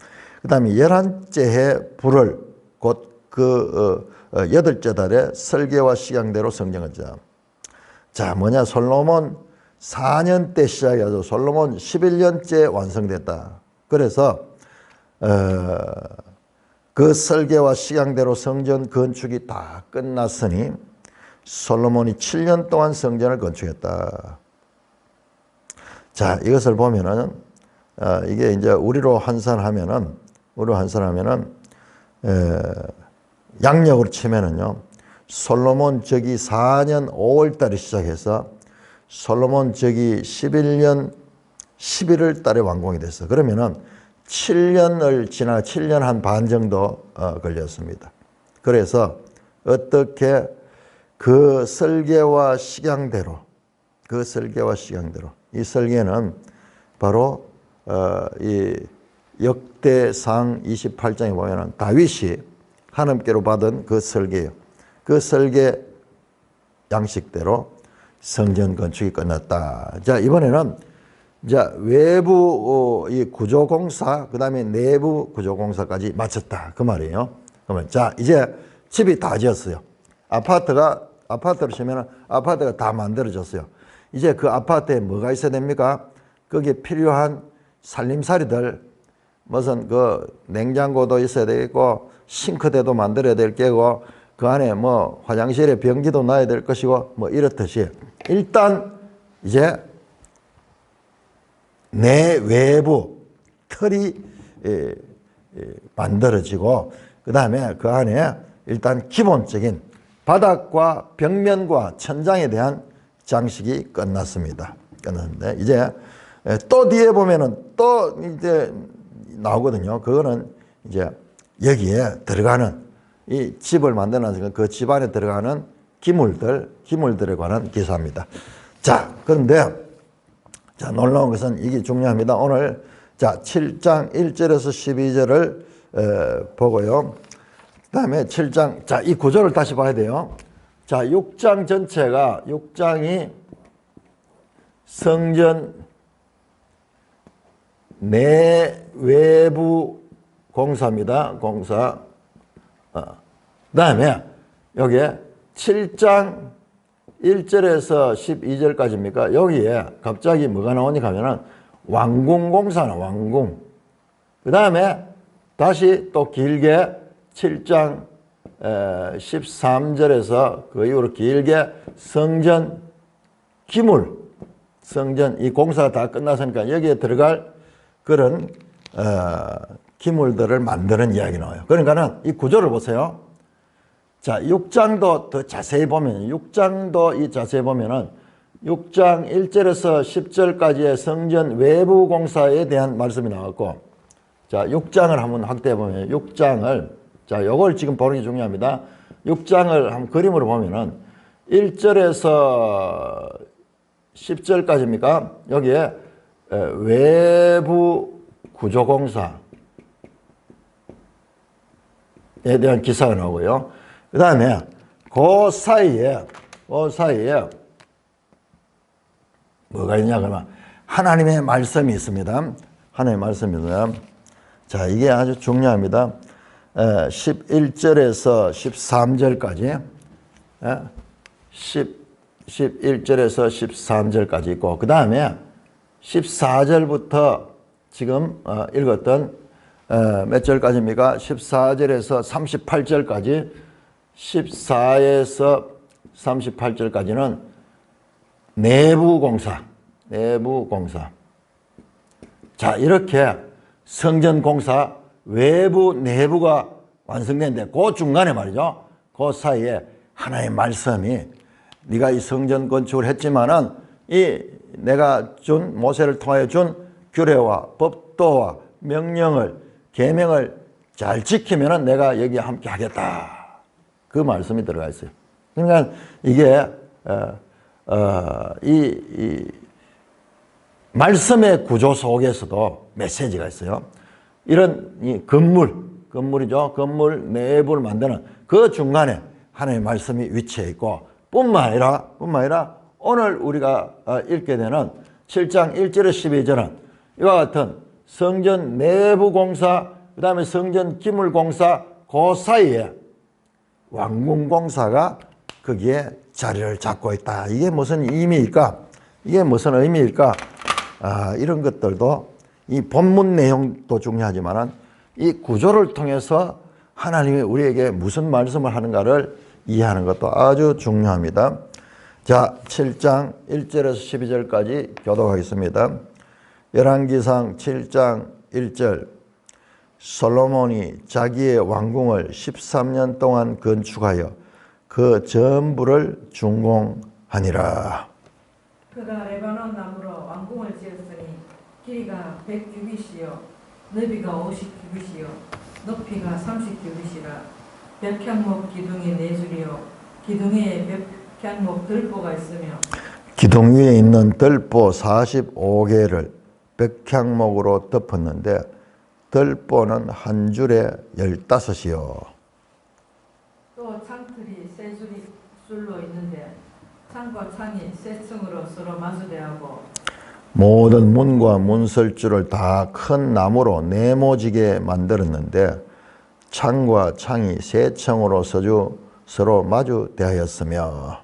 그 다음에 11째 해 불을 곧 그 8째 달에 설계와 식양대로 성전하자. 자, 뭐냐, 솔로몬 4년 때 시작해서 솔로몬 11년째 완성됐다. 그래서 그 설계와 식양대로 성전 건축이 다 끝났으니 솔로몬이 7년 동안 성전을 건축했다. 자, 이것을 보면은 이게 이제 우리로 환산하면은 양력으로 치면은요, 솔로몬 저기 4년 5월 달에 시작해서 솔로몬 저기 11년 11월 달에 완공이 됐어. 그러면은 7년 한 반 정도 걸렸습니다. 그래서 어떻게 그 설계와 식양대로 이 설계는 바로 이 역대상 28장에 보면은 다윗이 하나님께로 받은 그 설계요. 그 설계 양식대로 성전 건축이 끝났다. 자, 이번에는 자, 외부 이 구조공사, 그 다음에 내부 구조공사까지 마쳤다. 그 말이에요. 그러면 자, 이제 집이 다 지었어요. 아파트로 치면은 아파트가 다 만들어졌어요. 이제 그 아파트에 뭐가 있어야 됩니까? 거기에 필요한 살림살이들, 무슨 그 냉장고도 있어야 되겠고, 싱크대도 만들어야 될 게고, 그 안에 뭐 화장실에 변기도 놔야 될 것이고, 뭐 이렇듯이 일단 이제 내외부 틀이 만들어지고, 그 다음에 그 안에 일단 기본적인 바닥과 벽면과 천장에 대한 장식이 끝났습니다. 끝났는데 이제 또 뒤에 보면은 또 이제 나오거든요. 그거는 이제 여기에 들어가는 이 집을 만들어서 그 집 안에 들어가는 기물들에 관한 기사입니다. 자, 그런데 자, 놀라운 것은 이게 중요합니다. 오늘 자, 7장 1절에서 12절을 보고요. 그 다음에 7장, 자, 이 구조를 다시 봐야 돼요. 자, 6장 전체가, 6장이 성전 내외부 공사입니다. 공사. 그 다음에 여기에 7장 1절에서 12절까지입니까? 여기에 갑자기 뭐가 나오니까 하면은 완공공사는 완공. 그 다음에 다시 또 길게 7장 13절에서 그 이후로 길게 성전 기물, 성전 이 공사가 다 끝났으니까 여기에 들어갈 그런 기물들을 만드는 이야기 나와요. 그러니까는 이 구조를 보세요. 자, 6장도 더 자세히 보면, 6장도 이 자세히 보면은 6장 1절에서 10절까지의 성전 외부 공사에 대한 말씀이 나왔고, 자, 6장을 한번 확대해 보면, 6장을, 자, 요걸 지금 보는 게 중요합니다. 6장을 한번 그림으로 보면은 1절에서 10절까지입니까? 여기에 외부 구조공사에 대한 기사가 나오고요. 그 다음에 그 사이에 뭐가 있냐 그러면 하나님의 말씀이 있습니다. 하나님의 말씀입니다. 자, 이게 아주 중요합니다. 11절에서 13절까지 11절에서 13절까지 있고, 그 다음에 14절부터 지금 읽었던 몇 절까지입니까? 14절에서 38절까지, 14에서 38절까지는 내부 공사. 자, 이렇게 성전 공사 외부 내부가 완성되는데 그 중간에 말이죠. 그 사이에 하나의 말씀이 네가 이 성전 건축을 했지만은 이 내가 준 모세를 통하여 준 규례와 법도와 명령을 계명을 잘 지키면은 내가 여기 함께 하겠다. 그 말씀이 들어가 있어요. 그러니까 이게 이 말씀의 구조 속에서도 메시지가 있어요. 이런 이 건물이죠. 건물 내부를 만드는 그 중간에 하나님의 말씀이 위치해 있고, 뿐만 아니라 오늘 우리가 읽게 되는 7장 1절에서 12절은 이와 같은 성전 내부 공사, 그 다음에 성전 기물 공사, 그 사이에 왕궁 공사가 거기에 자리를 잡고 있다. 이게 무슨 의미일까? 이게 무슨 의미일까? 이런 것들도 이 본문 내용도 중요하지만은 이 구조를 통해서 하나님이 우리에게 무슨 말씀을 하는가를 이해하는 것도 아주 중요합니다. 자, 7장 1절에서 12절까지 교독하겠습니다. 열왕기상 7장 1절 솔로몬이 자기의 왕궁을 13년 동안 건축하여 그 전부를 준공하니라. 그가 레바논 나무로 왕궁을 지었으니 길이가 100규빗이요 너비가 50규빗이요 높이가 30규빗이라 벽향목 기둥이 4줄이요 기둥에 벽향목 들보가 있으며 기둥 위에 있는 들보 45개를 벽향목으로 덮었는데 들보는 한 줄에 15이요. 또 창틀이 3줄로 있는데 창과 창이 3층으로 서로 마주대하고 모든 문과 문설주를 다 큰 나무로 네모지게 만들었는데 창과 창이 3층으로 서로 마주대하였으며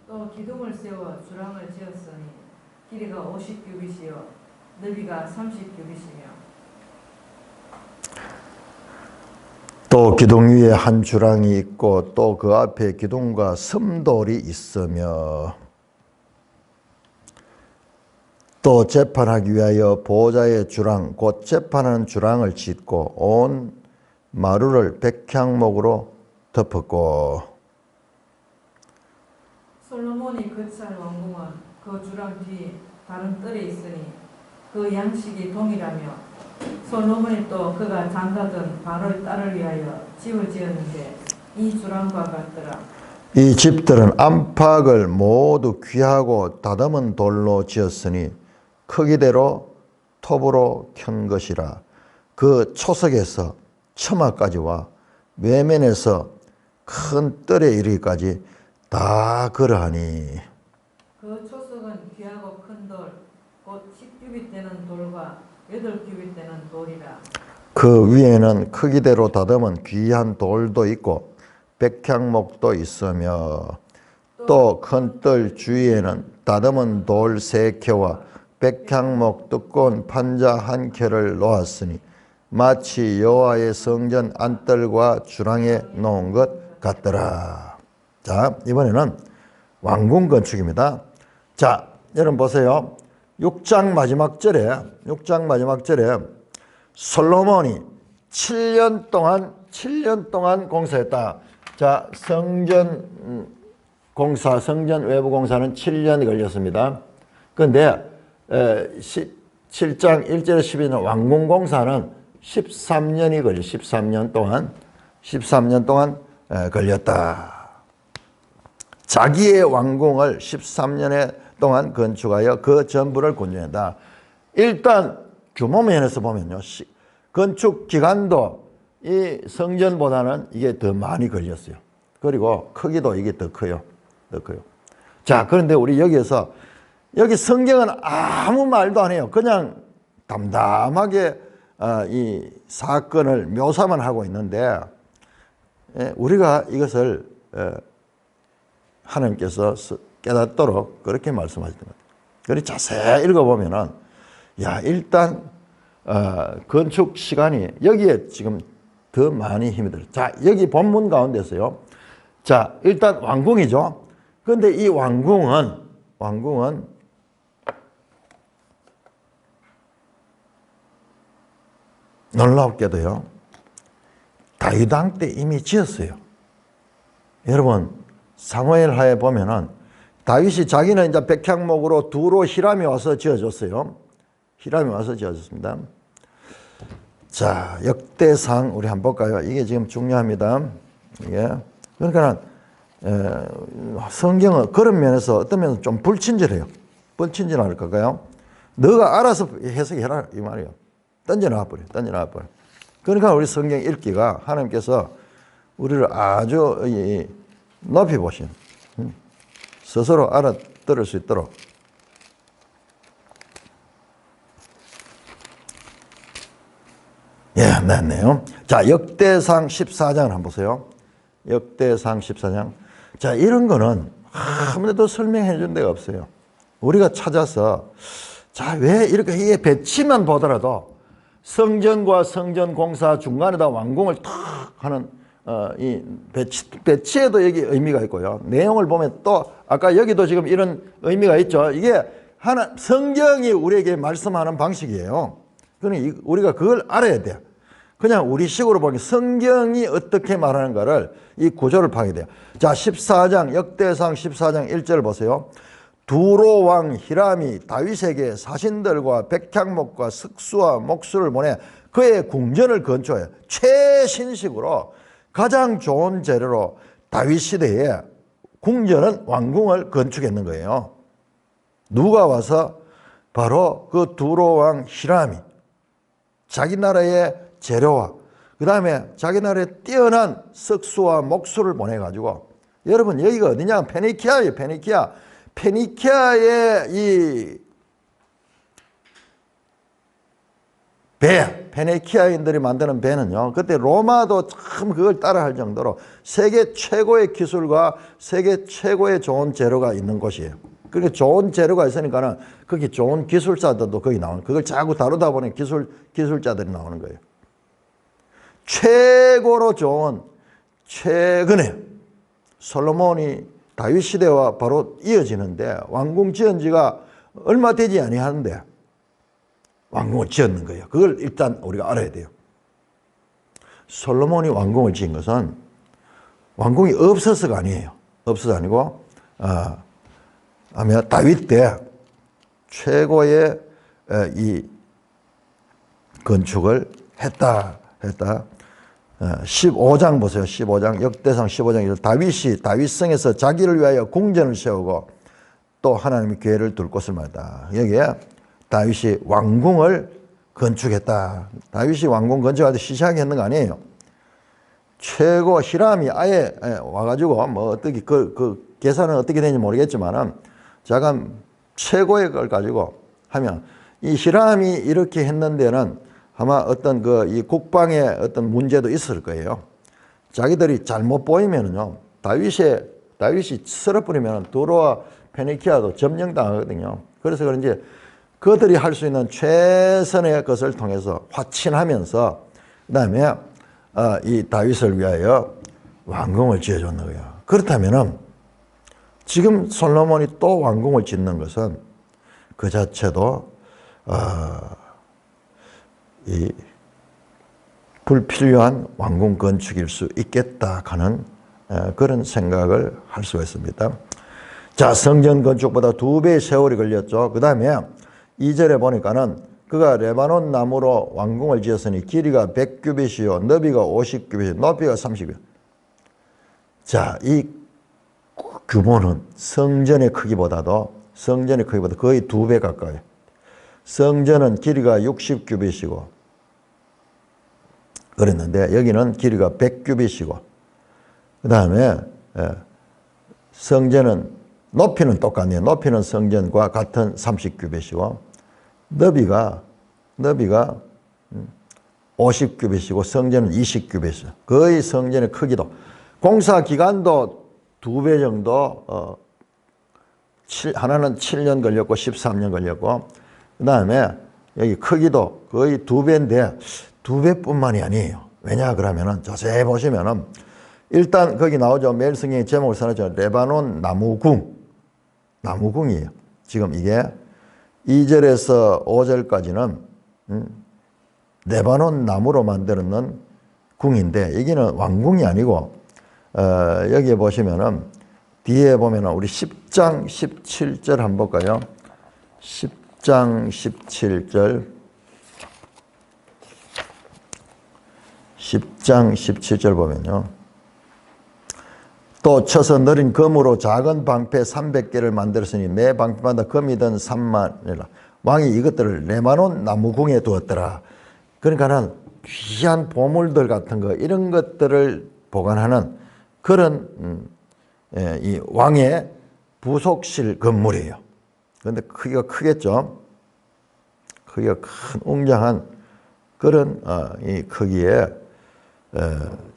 또 기둥을 세워 주랑을 지었으니 길이가 50규빗이요 너비가 30규빗이며 또 기둥 위에 한 주랑이 있고 또 그 앞에 기둥과 섬돌이 있으며 또 재판하기 위하여 보좌의 주랑 곧 재판하는 주랑을 짓고 온 마루를 백향목으로 덮었고 솔로몬이 거처할 왕궁은 그 주랑 뒤 다른 뜰에 있으니 그 양식이 동일하며 솔로몬이 또 그가 장가든 바로의 딸을 위하여 집을 지었는데 이 주랑과 같더라. 이 집들은 안팎을 모두 귀하고 다듬은 돌로 지었으니 크기대로 톱으로 켠 것이라. 그 초석에서 처마까지와 외면에서 큰 뜰에 이르기까지 다 그러하니 그 초석은 귀하고 큰 돌, 곧 10규빗 되는 돌과 8규빗 되는 돌이라. 그 위에는 크기대로 다듬은 귀한 돌도 있고 백향목도 있으며 또 큰 뜰 주위에는 다듬은 돌 3켜와 백향목 두꺼운 판자 1켜를 놓았으니 마치 여호와의 성전 안뜰과 주랑에 놓은 것 같더라. 자, 이번에는 왕궁 건축입니다. 자, 여러분 보세요. 6장 마지막 절에 솔로몬이 7년 동안 공사했다. 자, 성전 공사, 성전 외부 공사는 7년이 걸렸습니다. 그런데 7장 1절에 12는 왕궁 공사는 13년이 걸려 13년 동안 걸렸다. 자기의 왕궁을 13년 동안 건축하여 그 전부를 군주한다. 일단 규모 면에서 보면요, 건축 기간도 이 성전보다는 이게 더 많이 걸렸어요. 그리고 크기도 이게 더 커요. 자, 그런데 우리 여기 성경은 아무 말도 안 해요. 그냥 담담하게 이 사건을 묘사만 하고 있는데 우리가 이것을 하나님께서 깨닫도록 그렇게 말씀하시는 것 같아요. 그리고 자세히 읽어보면은 일단 건축 시간이 여기에 지금 더 많이 힘이 들어요. 자, 여기 본문 가운데서요. 자, 일단 왕궁이죠. 그런데 이 왕궁은 놀랍게도요, 다윗 왕 때 이미 지었어요. 여러분, 사무엘하에 보면은 다윗이 자기는 이제 백향목으로 두로 히람이 와서 지어줬어요. 히람이 와서 지어줬습니다. 자, 역대상 우리 한번 볼까요? 이게 지금 중요합니다. 이게 그러니까 성경은 그런 면에서 어떤 면에서 좀 불친절해요. 불친절할까요? 너가 알아서 해석해라 이 말이에요. 던져놔 버려. 그러니까 우리 성경 읽기가 하나님께서 우리를 아주 높이 보신 스스로 알아들을 수 있도록. 예, 맞네요. 자, 역대상 14장을 한번 보세요. 역대상 14장. 자, 이런 거는 아무래도 설명해 준 데가 없어요. 우리가 찾아서, 자, 왜 이렇게 이게 배치만 보더라도 성전과 성전 공사 중간에다 왕궁을 탁 하는 이 배치에도 여기 의미가 있고요. 내용을 보면 또 아까 여기도 지금 이런 의미가 있죠. 이게 하나 성경이 우리에게 말씀하는 방식이에요. 그러니 우리가 그걸 알아야 돼요. 그냥 우리식으로 보면 성경이 어떻게 말하는가를 이 구조를 파악해야 돼요. 자, 14장 역대상 14장 1절 보세요. 두로 왕 히람이 다윗에게 사신들과 백향목과 석수와 목수를 보내 그의 궁전을 건축해 최신식으로 가장 좋은 재료로 다윗 시대에 궁전은 왕궁을 건축했는 거예요. 누가 와서? 바로 그 두로 왕 히람이 자기 나라의 재료와 그 다음에 자기 나라에 뛰어난 석수와 목수를 보내가지고, 여러분 여기가 어디냐? 페니키아예요. 페니키아. 페니키아의 이 배, 페니키아인들이 만드는 배는요, 그때 로마도 참 그걸 따라할 정도로 세계 최고의 기술과 세계 최고의 좋은 재료가 있는 곳이에요. 그렇게 좋은 재료가 있으니까는 거기 좋은 기술자들도 거기 나오는, 그걸 자꾸 다루다 보니 기술자들이 나오는 거예요. 최고로 좋은, 최근에 솔로몬이 다윗 시대와 바로 이어지는데 왕궁 지은 지가 얼마 되지 아니하는데 왕궁을 지었는 거예요. 그걸 일단 우리가 알아야 돼요. 솔로몬이 왕궁을 지은 것은 왕궁이 없어서가 아니에요. 없어서 아니고 아마 다윗 때 최고의 이 건축을 했다. 15장 보세요. 15장 역대상 15장 다윗이 다윗성에서 자기를 위하여 궁전을 세우고 또 하나님의 교회를 둘 곳을 말했다. 여기에 다윗이 왕궁을 건축했다. 다윗이 왕궁 건축할 때 시시하게 했는 거 아니에요. 최고 히람이 아예 와가지고 뭐 어떻게 그 계산은 어떻게 되는지 모르겠지만은 잠깐 최고의 걸 가지고 하면 이 히람이 이렇게 했는데는 아마 어떤 이 국방의 어떤 문제도 있을 거예요. 자기들이 잘못 보이면은요, 다윗이 쓸어버리면 두로와 페니키아도 점령당하거든요. 그래서 그런지 그들이 할 수 있는 최선의 것을 통해서 화친하면서 그다음에 이 다윗을 위하여 왕궁을 지어줬는 거예요. 그렇다면은 지금 솔로몬이 또 왕궁을 짓는 것은 그 자체도 이 불필요한 왕궁 건축일 수 있겠다 하는 그런 생각을 할 수가 있습니다. 자, 성전 건축보다 2배의 세월이 걸렸죠. 그 다음에 2절에 보니까는 그가 레바논 나무로 왕궁을 지었으니 길이가 100규빗이요 너비가 50규빗, 높이가 30규빗. 자, 이 규모는 성전의 크기보다 거의 2배 가까이. 성전은 길이가 60규빗이고 그랬는데 여기는 길이가 100규빗이고 그 다음에 성전은 높이는 똑같네요. 높이는 성전과 같은 30규빗이고 너비가 50규빗이고 성전은 20규빗이에요. 거의 성전의 크기도. 공사 기간도 2배 정도, 하나는 7년 걸렸고 13년 걸렸고 그 다음에 여기 크기도 거의 2배인데 2배뿐만이 아니에요. 왜냐 그러면은 자세히 보시면은 일단 거기 나오죠. 매일 성경의 제목을 써놨죠. 레바논 나무궁이에요. 지금 이게 2절에서 5절까지는 레바논 나무로 만드는 궁인데 여기는 왕궁이 아니고 여기에 보시면은 뒤에 보면은 우리 10장 17절 한번 볼까요? 10장 17절 10장 17절 보면요. 또 쳐서 느린 금으로 작은 방패 300개를 만들었으니 매 방패마다 금이든 3만이라. 왕이 이것들을 레바논 나무궁에 두었더라. 그러니까는 귀한 보물들 같은 거 이런 것들을 보관하는 그런 이 왕의 부속실 건물이에요. 그런데 크기가 크겠죠. 크기가 큰 웅장한 그런 이 크기에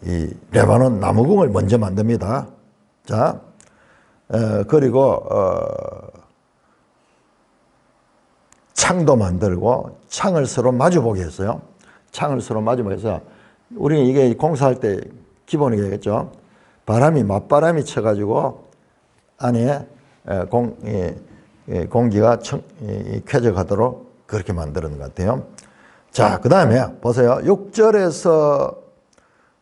이 레바논 나무궁을 먼저 만듭니다. 자, 그리고 창도 만들고 창을 서로 마주보게 했어요. 창을 서로 마주보게 해서 우리는 이게 공사할 때 기본이겠죠. 맞바람이 쳐가지고 안에 공기가 쾌적하도록 그렇게 만드는 것 같아요. 자, 그 다음에 보세요. 6절에서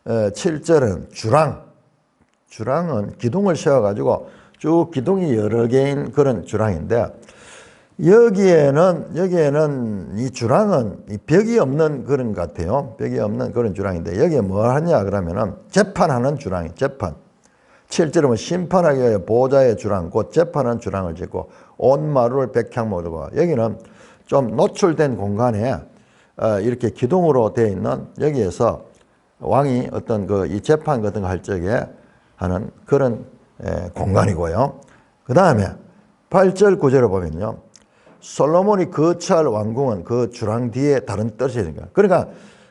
7절은 주랑은 기둥을 세워가지고 쭉 기둥이 여러 개인 그런 주랑인데 여기에는 이 주랑은 이 벽이 없는 그런 것 같아요. 벽이 없는 그런 주랑인데 여기에 뭘 하냐 그러면은 재판하는 주랑이 재판. 7절은 심판하기 위하여 보좌의 주랑, 곧 재판하는 주랑을 짓고 온 마루를 백향목으로 여기는 좀 노출된 공간에 이렇게 기둥으로 되어 있는 여기에서 왕이 어떤 이 재판 같은 거 할 적에 하는 그런 공간이고요. 그 다음에 8절 9절을 보면요. 솔로몬이 거처할 왕궁은 그 주랑 뒤에 다른 뜰이 있는 거야. 그러니까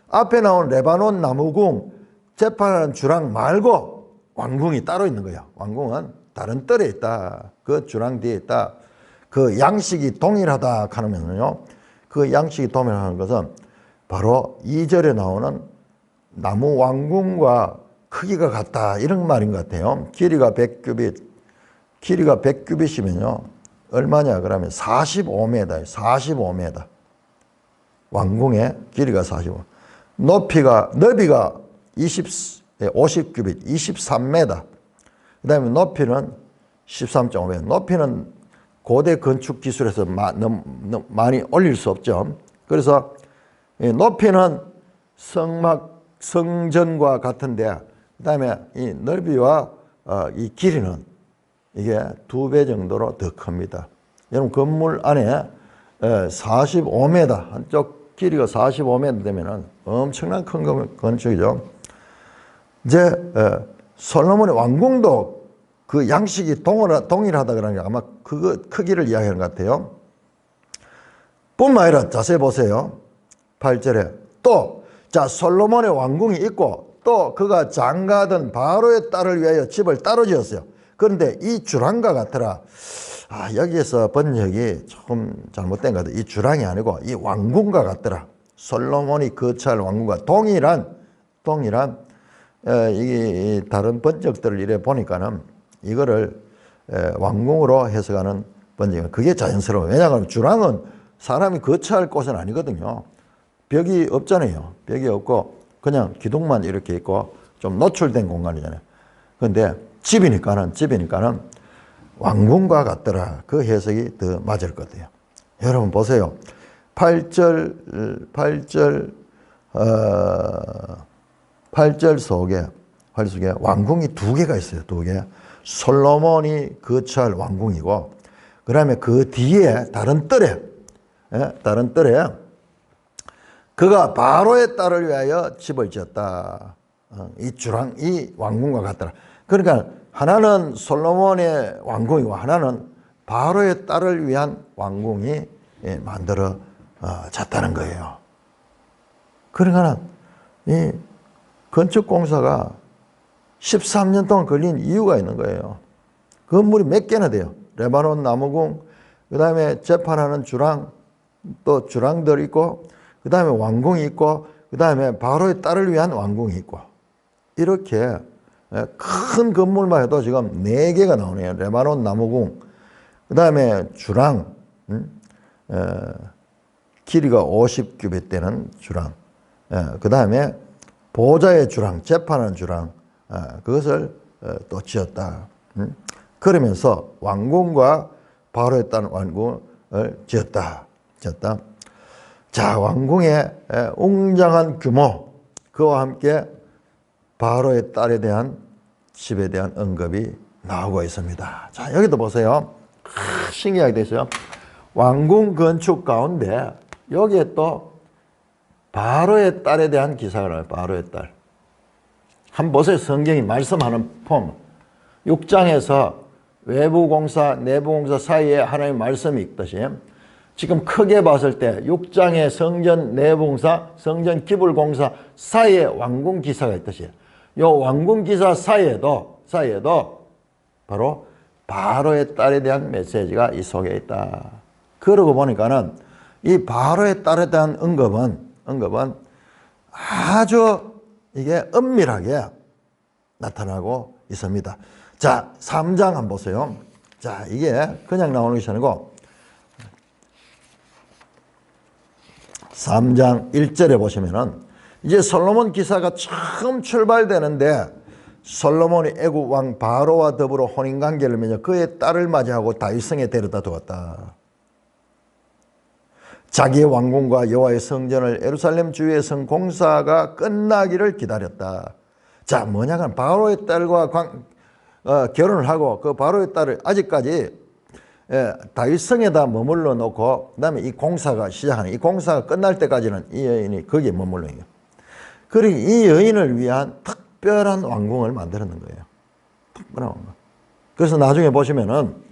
앞에 나온 레바논 나무궁 재판하는 주랑 말고 왕궁이 따로 있는 거예요. 왕궁은 다른 뜰에 있다. 그 주랑 뒤에 있다. 그 양식이 동일하다 하면요. 그 양식이 동일하는 것은 바로 2절에 나오는 나무 왕궁과 크기가 같다. 이런 말인 것 같아요. 길이가 100규빗이면요. 얼마냐 그러면 45m예요. 45m. 왕궁의 길이가 45m. 너비가 50규빗, 23m. 그 다음에 높이는 13.5m. 높이는 고대 건축 기술에서 많이 올릴 수 없죠. 그래서 높이는 성전과 같은데, 그 다음에 이 넓이와 이 길이는 이게 2배 정도로 더 큽니다. 여러분, 건물 안에 45m, 한쪽 길이가 45m 되면은 엄청난 큰 건축이죠. 이제 솔로몬의 왕궁도 그 양식이 동일하다 그러는 게 아마 그거 크기를 이야기하는 것 같아요. 뿐만 아니라 자세히 보세요. 8절에 또 자 솔로몬의 왕궁이 있고 또 그가 장가든 바로의 딸을 위하여 집을 따로 지었어요. 그런데 이 주랑과 같더라. 여기에서 번역이 조금 잘못된 것 같아요. 이 주랑이 아니고 이 왕궁과 같더라. 솔로몬이 거처할 왕궁과 동일한 이게 다른 번역들을 이래 보니까는 이거를 왕궁으로 해석하는 번역은 그게 자연스러워요. 왜냐하면 주랑은 사람이 거처할 곳은 아니거든요. 벽이 없잖아요. 벽이 없고 그냥 기둥만 이렇게 있고 좀 노출된 공간이잖아요. 그런데 집이니까는 왕궁과 같더라. 그 해석이 더 맞을 것 같아요. 여러분 보세요. 8절 속에 왕궁이 2개가 있어요. 2개. 솔로몬이 거처할 왕궁이고, 그 다음에 그 뒤에 다른 뜰에 그가 바로의 딸을 위하여 집을 지었다. 이 왕궁과 같더라. 그러니까 하나는 솔로몬의 왕궁이고 하나는 바로의 딸을 위한 왕궁이 만들어졌다는 거예요. 그러니까 이 건축공사가 13년 동안 걸린 이유가 있는 거예요. 건물이 몇 개나 돼요. 레바논 나무궁, 그 다음에 재판하는 주랑, 또 주랑들 있고, 그 다음에 왕궁이 있고, 그 다음에 바로의 딸을 위한 왕궁이 있고, 이렇게 큰 건물만 해도 지금 4개가 나오네요. 레바논 나무궁, 그 다음에 주랑, 길이가 50규빗 되는 주랑, 그 다음에 보좌의 주랑, 재판하는 주랑, 그것을 또 지었다. 그러면서 왕궁과 바로의 딸 왕궁을 지었다. 자, 왕궁의 웅장한 규모, 그와 함께 바로의 딸에 대한 집에 대한 언급이 나오고 있습니다. 자, 여기도 보세요. 신기하게 돼 있어요. 왕궁 건축 가운데 여기에 또 바로의 딸에 대한 기사가 나와요. 바로의 딸. 한번 보세요. 성경이 말씀하는 폼. 6장에서 외부 공사, 내부 공사 사이에 하나님의 말씀이 있듯이 지금 크게 봤을 때 6장의 성전 내부 공사, 성전 기불 공사 사이에 왕궁 기사가 있듯이 이 왕궁 기사 사이에도 바로 바로의 딸에 대한 메시지가 이 속에 있다. 그러고 보니까는 이 바로의 딸에 대한 언급은 아주 이게 은밀하게 나타나고 있습니다. 자, 3장 한번 보세요. 자, 이게 그냥 나오는 것이 아니고 3장 1절에 보시면은 이제 솔로몬 기사가 처음 출발되는데 솔로몬이 애국 왕 바로와 더불어 혼인관계를 맺어 그의 딸을 맞이하고 다윗성에 데려다 두었다. 자기의 왕궁과 여호와의 성전을 예루살렘 주위의 성 공사가 끝나기를 기다렸다. 자, 뭐냐면 바로의 딸과 결혼을 하고 그 바로의 딸을 아직까지 다윗성에다 머물러 놓고 그다음에 이 공사가 시작하는 이 공사가 끝날 때까지는 이 여인이 거기에 머물러 있어요. 그리고 이 여인을 위한 특별한 왕궁을 만들었는 거예요. 특별한 왕궁. 그래서 나중에 보시면은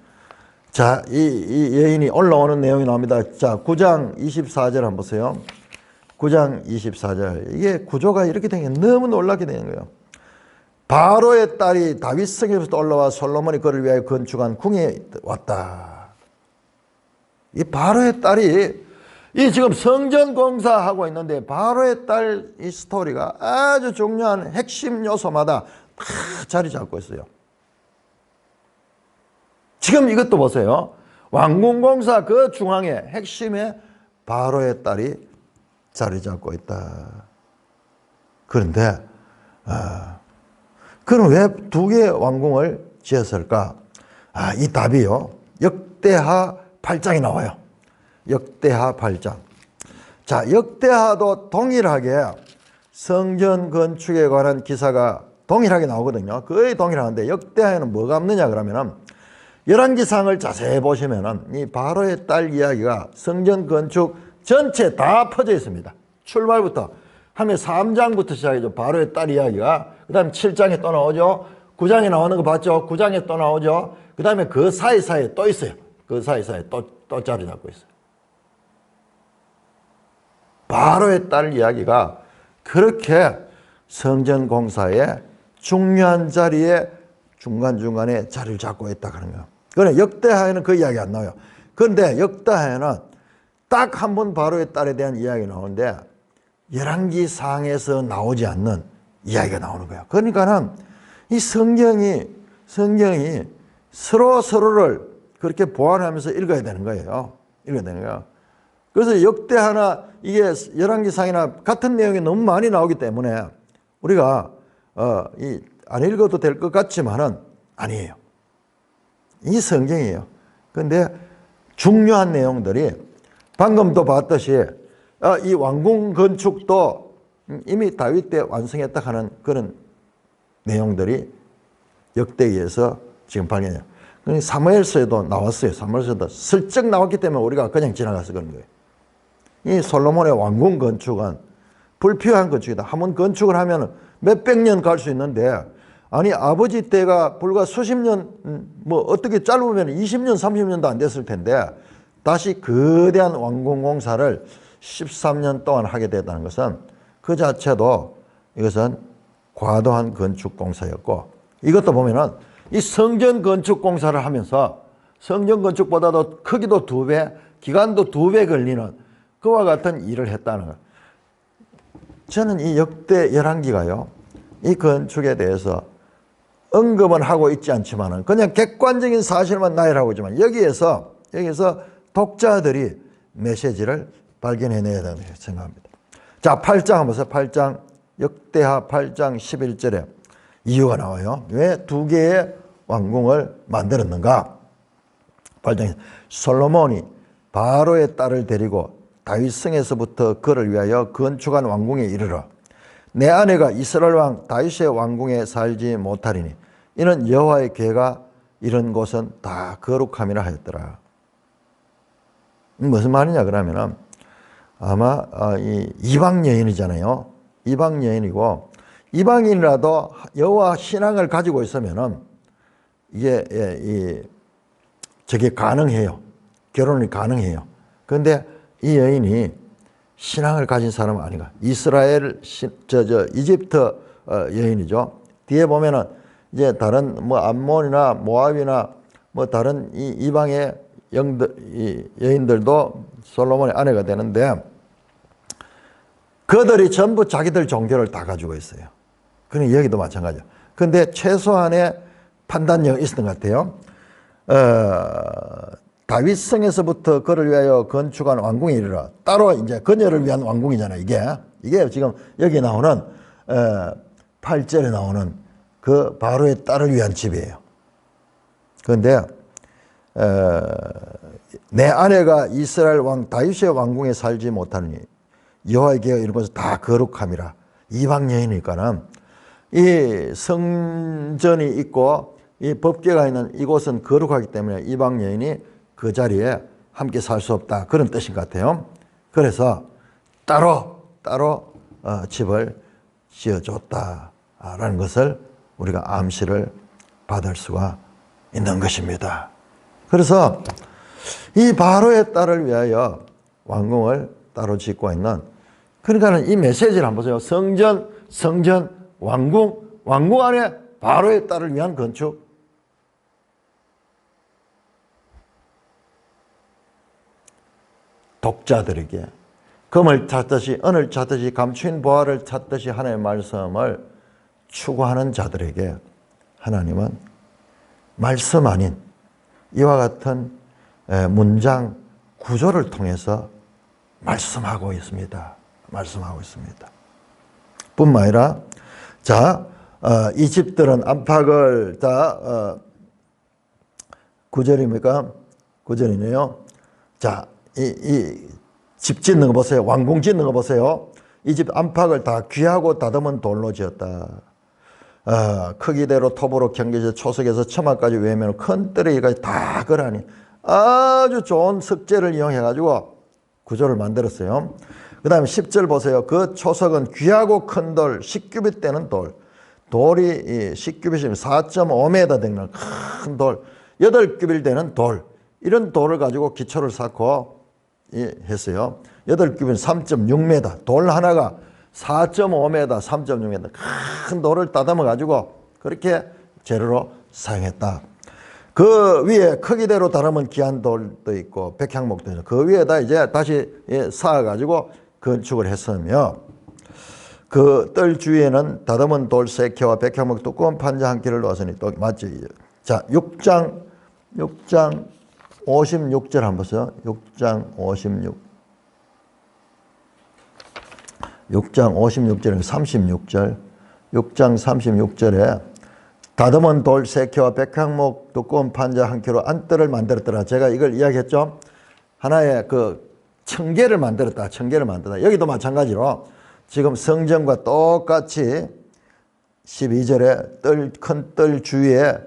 자, 이 여인이 올라오는 내용이 나옵니다. 자, 9장 24절 한번 보세요. 9장 24절. 이게 구조가 이렇게 된 게 너무 놀랍게 되는 거예요. 바로의 딸이 다윗성에부터 올라와 솔로몬이 그를 위하여 건축한 궁에 왔다. 이 바로의 딸이 이 지금 성전 공사하고 있는데 바로의 딸 이 스토리가 아주 중요한 핵심 요소마다 다 자리 잡고 있어요. 지금 이것도 보세요. 왕궁 공사 그 중앙에 핵심에 바로의 딸이 자리 잡고 있다. 그런데 그럼 왜 두 개의 왕궁을 지었을까? 이 답이요. 역대하 8장이 나와요. 역대하 8장. 자, 역대하도 동일하게 성전 건축에 관한 기사가 동일하게 나오거든요. 거의 동일한데 역대하에는 뭐가 없느냐 그러면은 열왕기상을 자세히 보시면은 이 바로의 딸 이야기가 성전 건축 전체 다 퍼져 있습니다. 출발부터 하면 3장부터 시작이죠. 바로의 딸 이야기가. 그 다음에 7장에 또 나오죠. 9장에 나오는 거 봤죠. 9장에 또 나오죠. 그 다음에 그 사이사이에 또 있어요. 그 사이사이에 또 자리 잡고 있어요. 바로의 딸 이야기가 그렇게 성전 공사의 중요한 자리에 중간중간에 자리를 잡고 있다 하는 거예요. 그런데 역대하에는 그 이야기 안 나와요. 그런데 역대하에는 딱 한 번 바로의 딸에 대한 이야기 나오는데 열왕기상에서 나오지 않는 이야기가 나오는 거예요. 그러니까는 이 성경이 서로를 그렇게 보완하면서 읽어야 되는 거예요. 읽어야 되는 거예요. 그래서 역대하나 이게 열왕기상이나 같은 내용이 너무 많이 나오기 때문에 우리가 안 읽어도 될 것 같지만은 아니에요. 이 성경이에요. 그런데 중요한 내용들이 방금도 봤듯이 이 왕궁 건축도 이미 다윗 때 완성했다 하는 그런 내용들이 역대기에서 지금 발견해요. 사무엘서에도 나왔어요. 사무엘서에도 슬쩍 나왔기 때문에 우리가 그냥 지나가서 그런 거예요. 이 솔로몬의 왕궁 건축은 불필요한 건축이다. 한번 건축을 하면 몇백 년 갈 수 있는데 아니 아버지 때가 불과 수십 년 뭐 어떻게 짧으면 20년 30년도 안 됐을 텐데 다시 거대한 왕궁 공사를 13년 동안 하게 됐다는 것은 그 자체도 이것은 과도한 건축 공사였고 이것도 보면은 이 성전 건축 공사를 하면서 성전 건축보다도 크기도 2배, 기간도 2배 걸리는 그와 같은 일을 했다는 거예요. 저는 이 역대 열왕기가요, 이 건축에 대해서 언급은 하고 있지 않지만은 그냥 객관적인 사실만 나열하고 있지만 여기에서 독자들이 메시지를 발견해내야 된다고 생각합니다. 자, 8장 한번 보세요. 8장, 역대하 8장 11절에 이유가 나와요. 왜 2개의 왕궁을 만들었는가? 8장에 솔로몬이 바로의 딸을 데리고 다윗성에서부터 그를 위하여 건축한 왕궁에 이르러 내 아내가 이스라엘 왕 다윗의 왕궁에 살지 못하리니 이는 여호와의 궤가 이런 곳은 다 거룩함이라 하였더라. 무슨 말이냐 그러면은 아마 이 이방 여인이잖아요. 이방 여인이고 이방인이라도 여호와 신앙을 가지고 있으면은 이게 저게 가능해요. 결혼이 가능해요. 그런데 이 여인이 신앙을 가진 사람은 아닌가. 이스라엘 이집트 여인이죠. 뒤에 보면은 이제 다른 뭐 암몬이나 모압이나 뭐 다른 이 이방의 여인들도 솔로몬의 아내가 되는데 그들이 전부 자기들 종교를 다 가지고 있어요. 그러니 여기도 마찬가지야. 그런데 최소한의 판단력이 있었던 것 같아요. 다윗성에서부터 그를 위하여 건축한 왕궁이 이르라. 따로 이제 그녀를 위한 왕궁이잖아요. 이게 지금 여기 나오는 8절에 나오는 그 바로의 딸을 위한 집이에요. 그런데 내 아내가 이스라엘 왕 다윗의 왕궁에 살지 못하느니 여호와의 계가 이런 것은 다 거룩함이라. 이방 여인이니까는 이 성전이 있고 이 법궤가 있는 이곳은 거룩하기 때문에 이방 여인이 그 자리에 함께 살 수 없다. 그런 뜻인 것 같아요. 그래서 따로 집을 지어줬다라는 것을 우리가 암시를 받을 수가 있는 것입니다. 그래서 이 바로의 딸을 위하여 왕궁을 따로 짓고 있는, 그러니까는 이 메시지를 한번 보세요. 성전, 왕궁 안에 바로의 딸을 위한 건축. 독자들에게 금을 찾듯이, 은을 찾듯이, 감추인 보화를 찾듯이 하나님의 말씀을 추구하는 자들에게 하나님은 말씀 아닌 이와 같은 문장 구조를 통해서 말씀하고 있습니다. 뿐만 아니라 이 집들은 안팎을 다 9절입니까? 9절이네요. 이 집 짓는 거 보세요. 왕궁 짓는 거 보세요. 이 집 안팎을 다 귀하고 다듬은 돌로 지었다. 크기대로 톱으로 경계져 초석에서 처마까지 외면 큰 뜰에까지 다 거라니 아주 좋은 석재를 이용해가지고 구조를 만들었어요. 그 다음에 10절 보세요. 그 초석은 귀하고 큰 돌, 10규빗 되는 돌이 10규빗이면 4.5m 되는 큰 돌, 8규빗 되는 돌, 이런 돌을 가지고 기초를 쌓고 했어요. 8규빗 3.6m, 돌 하나가 4.5m, 3.6m 큰 돌을 다듬어 가지고 그렇게 재료로 사용했다. 그 위에 크기대로 다르면 귀한 돌도 있고 백향목도 있고 그 위에다 이제 다시 쌓아 가지고 건축을 했으며, 그 뜰 주위에는 다듬은 돌 3켜와 백향목 두꺼운 판자 한 켜를 놓았으니 또 맞지. 자, 6장 56절 한번 보세요. 6장 56절은 36절. 6장 36절에 다듬은 돌 3켜와 백향목 두꺼운 판자 한 켜로 안뜰을 만들었더라. 제가 이걸 이야기했죠. 하나의 그 청계를 만들었다. 여기도 마찬가지로 지금 성전과 똑같이 12절에 큰 뜰 주위에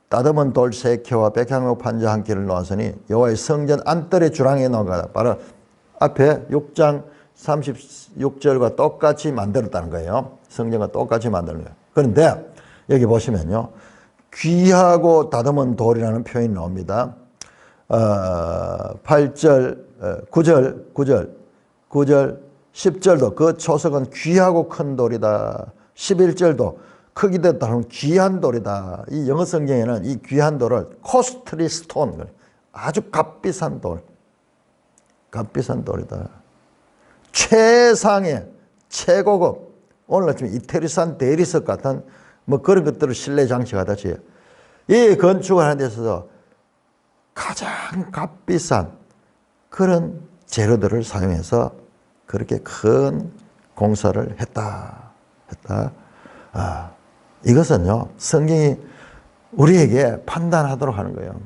다듬은 돌 3켜와 백향목 판자 한 켜를 놓았으니 여호와의 성전 안뜰의 주랑에 넣어가. 바로 앞에 6장 36절과 똑같이 만들었다는 거예요. 성전과 똑같이 만드는 거예요. 그런데 여기 보시면요, 귀하고 다듬은 돌이라는 표현이 나옵니다. 8절, 9절, 10절도 그 초석은 귀하고 큰 돌이다. 11절도 크기대로 다른 귀한 돌이다. 이 영어 성경에는 이 귀한 돌을 코스트리 스톤, 아주 값비싼 돌이다. 최상의 최고급, 오늘 아침에 이태리산 대리석 같은 뭐 그런 것들을 실내 장식하듯이 이 건축을 하는 데 있어서 가장 값비싼 그런 재료들을 사용해서 그렇게 큰 공사를 했다. 이것은요, 성경이 우리에게 판단하도록 하는 거예요.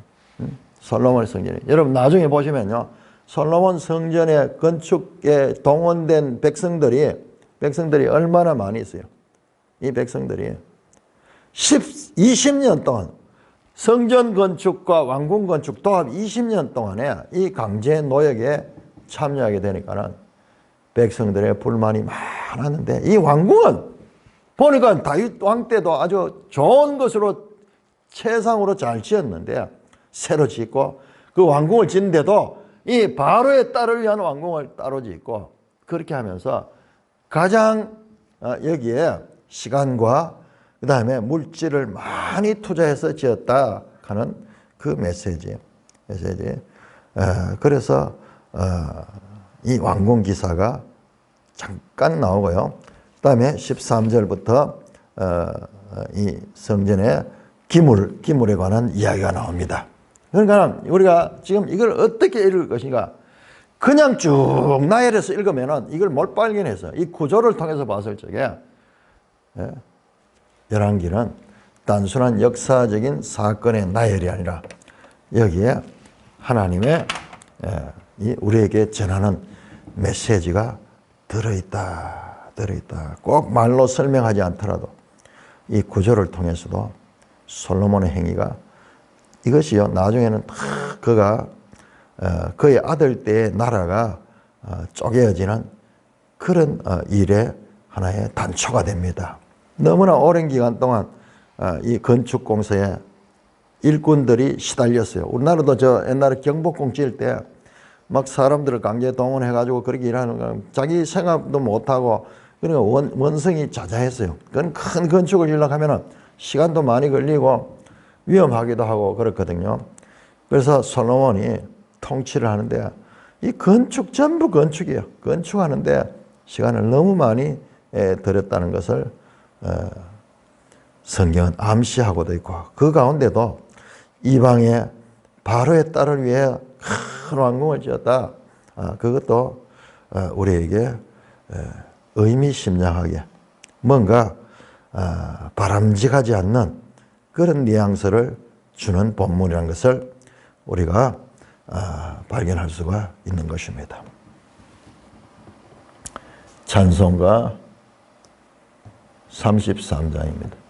솔로몬 성전이. 여러분 나중에 보시면요, 솔로몬 성전의 건축에 동원된 백성들이 얼마나 많이 있어요. 이 백성들이 20년 동안 성전 건축과 왕궁 건축 도합 20년 동안에 이 강제 노역에 참여하게 되니까는 백성들의 불만이 많았는데, 이 왕궁은 보니까 다윗 왕 때도 아주 좋은 것으로 최상으로 잘 지었는데 새로 짓고 그 왕궁을 짓는데도 이 바로의 딸을 위한 왕궁을 따로 짓고 그렇게 하면서 가장 여기에 시간과 그 다음에 물질을 많이 투자해서 지었다 하는 그 메시지. 그래서 이 왕궁 기사가 잠깐 나오고요. 그 다음에 13절부터 이 성전의 기물에 관한 이야기가 나옵니다. 그러니까 우리가 지금 이걸 어떻게 읽을 것인가? 그냥 쭉 나열해서 읽으면은 이걸 못 발견해서 이 구조를 통해서 봤을 적에 열왕기는 단순한 역사적인 사건의 나열이 아니라 여기에 하나님의 우리에게 전하는 메시지가 들어있다. 꼭 말로 설명하지 않더라도 이 구조를 통해서도 솔로몬의 행위가 이것이요. 나중에는 그가 그의 아들 때의 나라가 쪼개어지는 그런 일의 하나의 단초가 됩니다. 너무나 오랜 기간 동안 이 건축 공사에 일꾼들이 시달렸어요. 우리나라도 저 옛날에 경복궁 지을 때 막 사람들을 강제 동원해가지고 그렇게 일하는 거 자기 생각도 못하고 그러니까 원성이 자자했어요. 그건 큰 건축을 지으려고 하면은 시간도 많이 걸리고 위험하기도 하고 그렇거든요. 그래서 솔로몬이 통치를 하는데 이 건축 전부 건축이에요. 건축하는데 시간을 너무 많이 들였다는 것을 성경은 암시하고도 있고 그 가운데도 이방의 바로의 딸을 위해 큰 왕궁을 지었다. 그것도 우리에게 의미심장하게 뭔가 바람직하지 않는 그런 뉘앙스를 주는 본문이라는 것을 우리가 발견할 수가 있는 것입니다. 찬송가 33장입니다.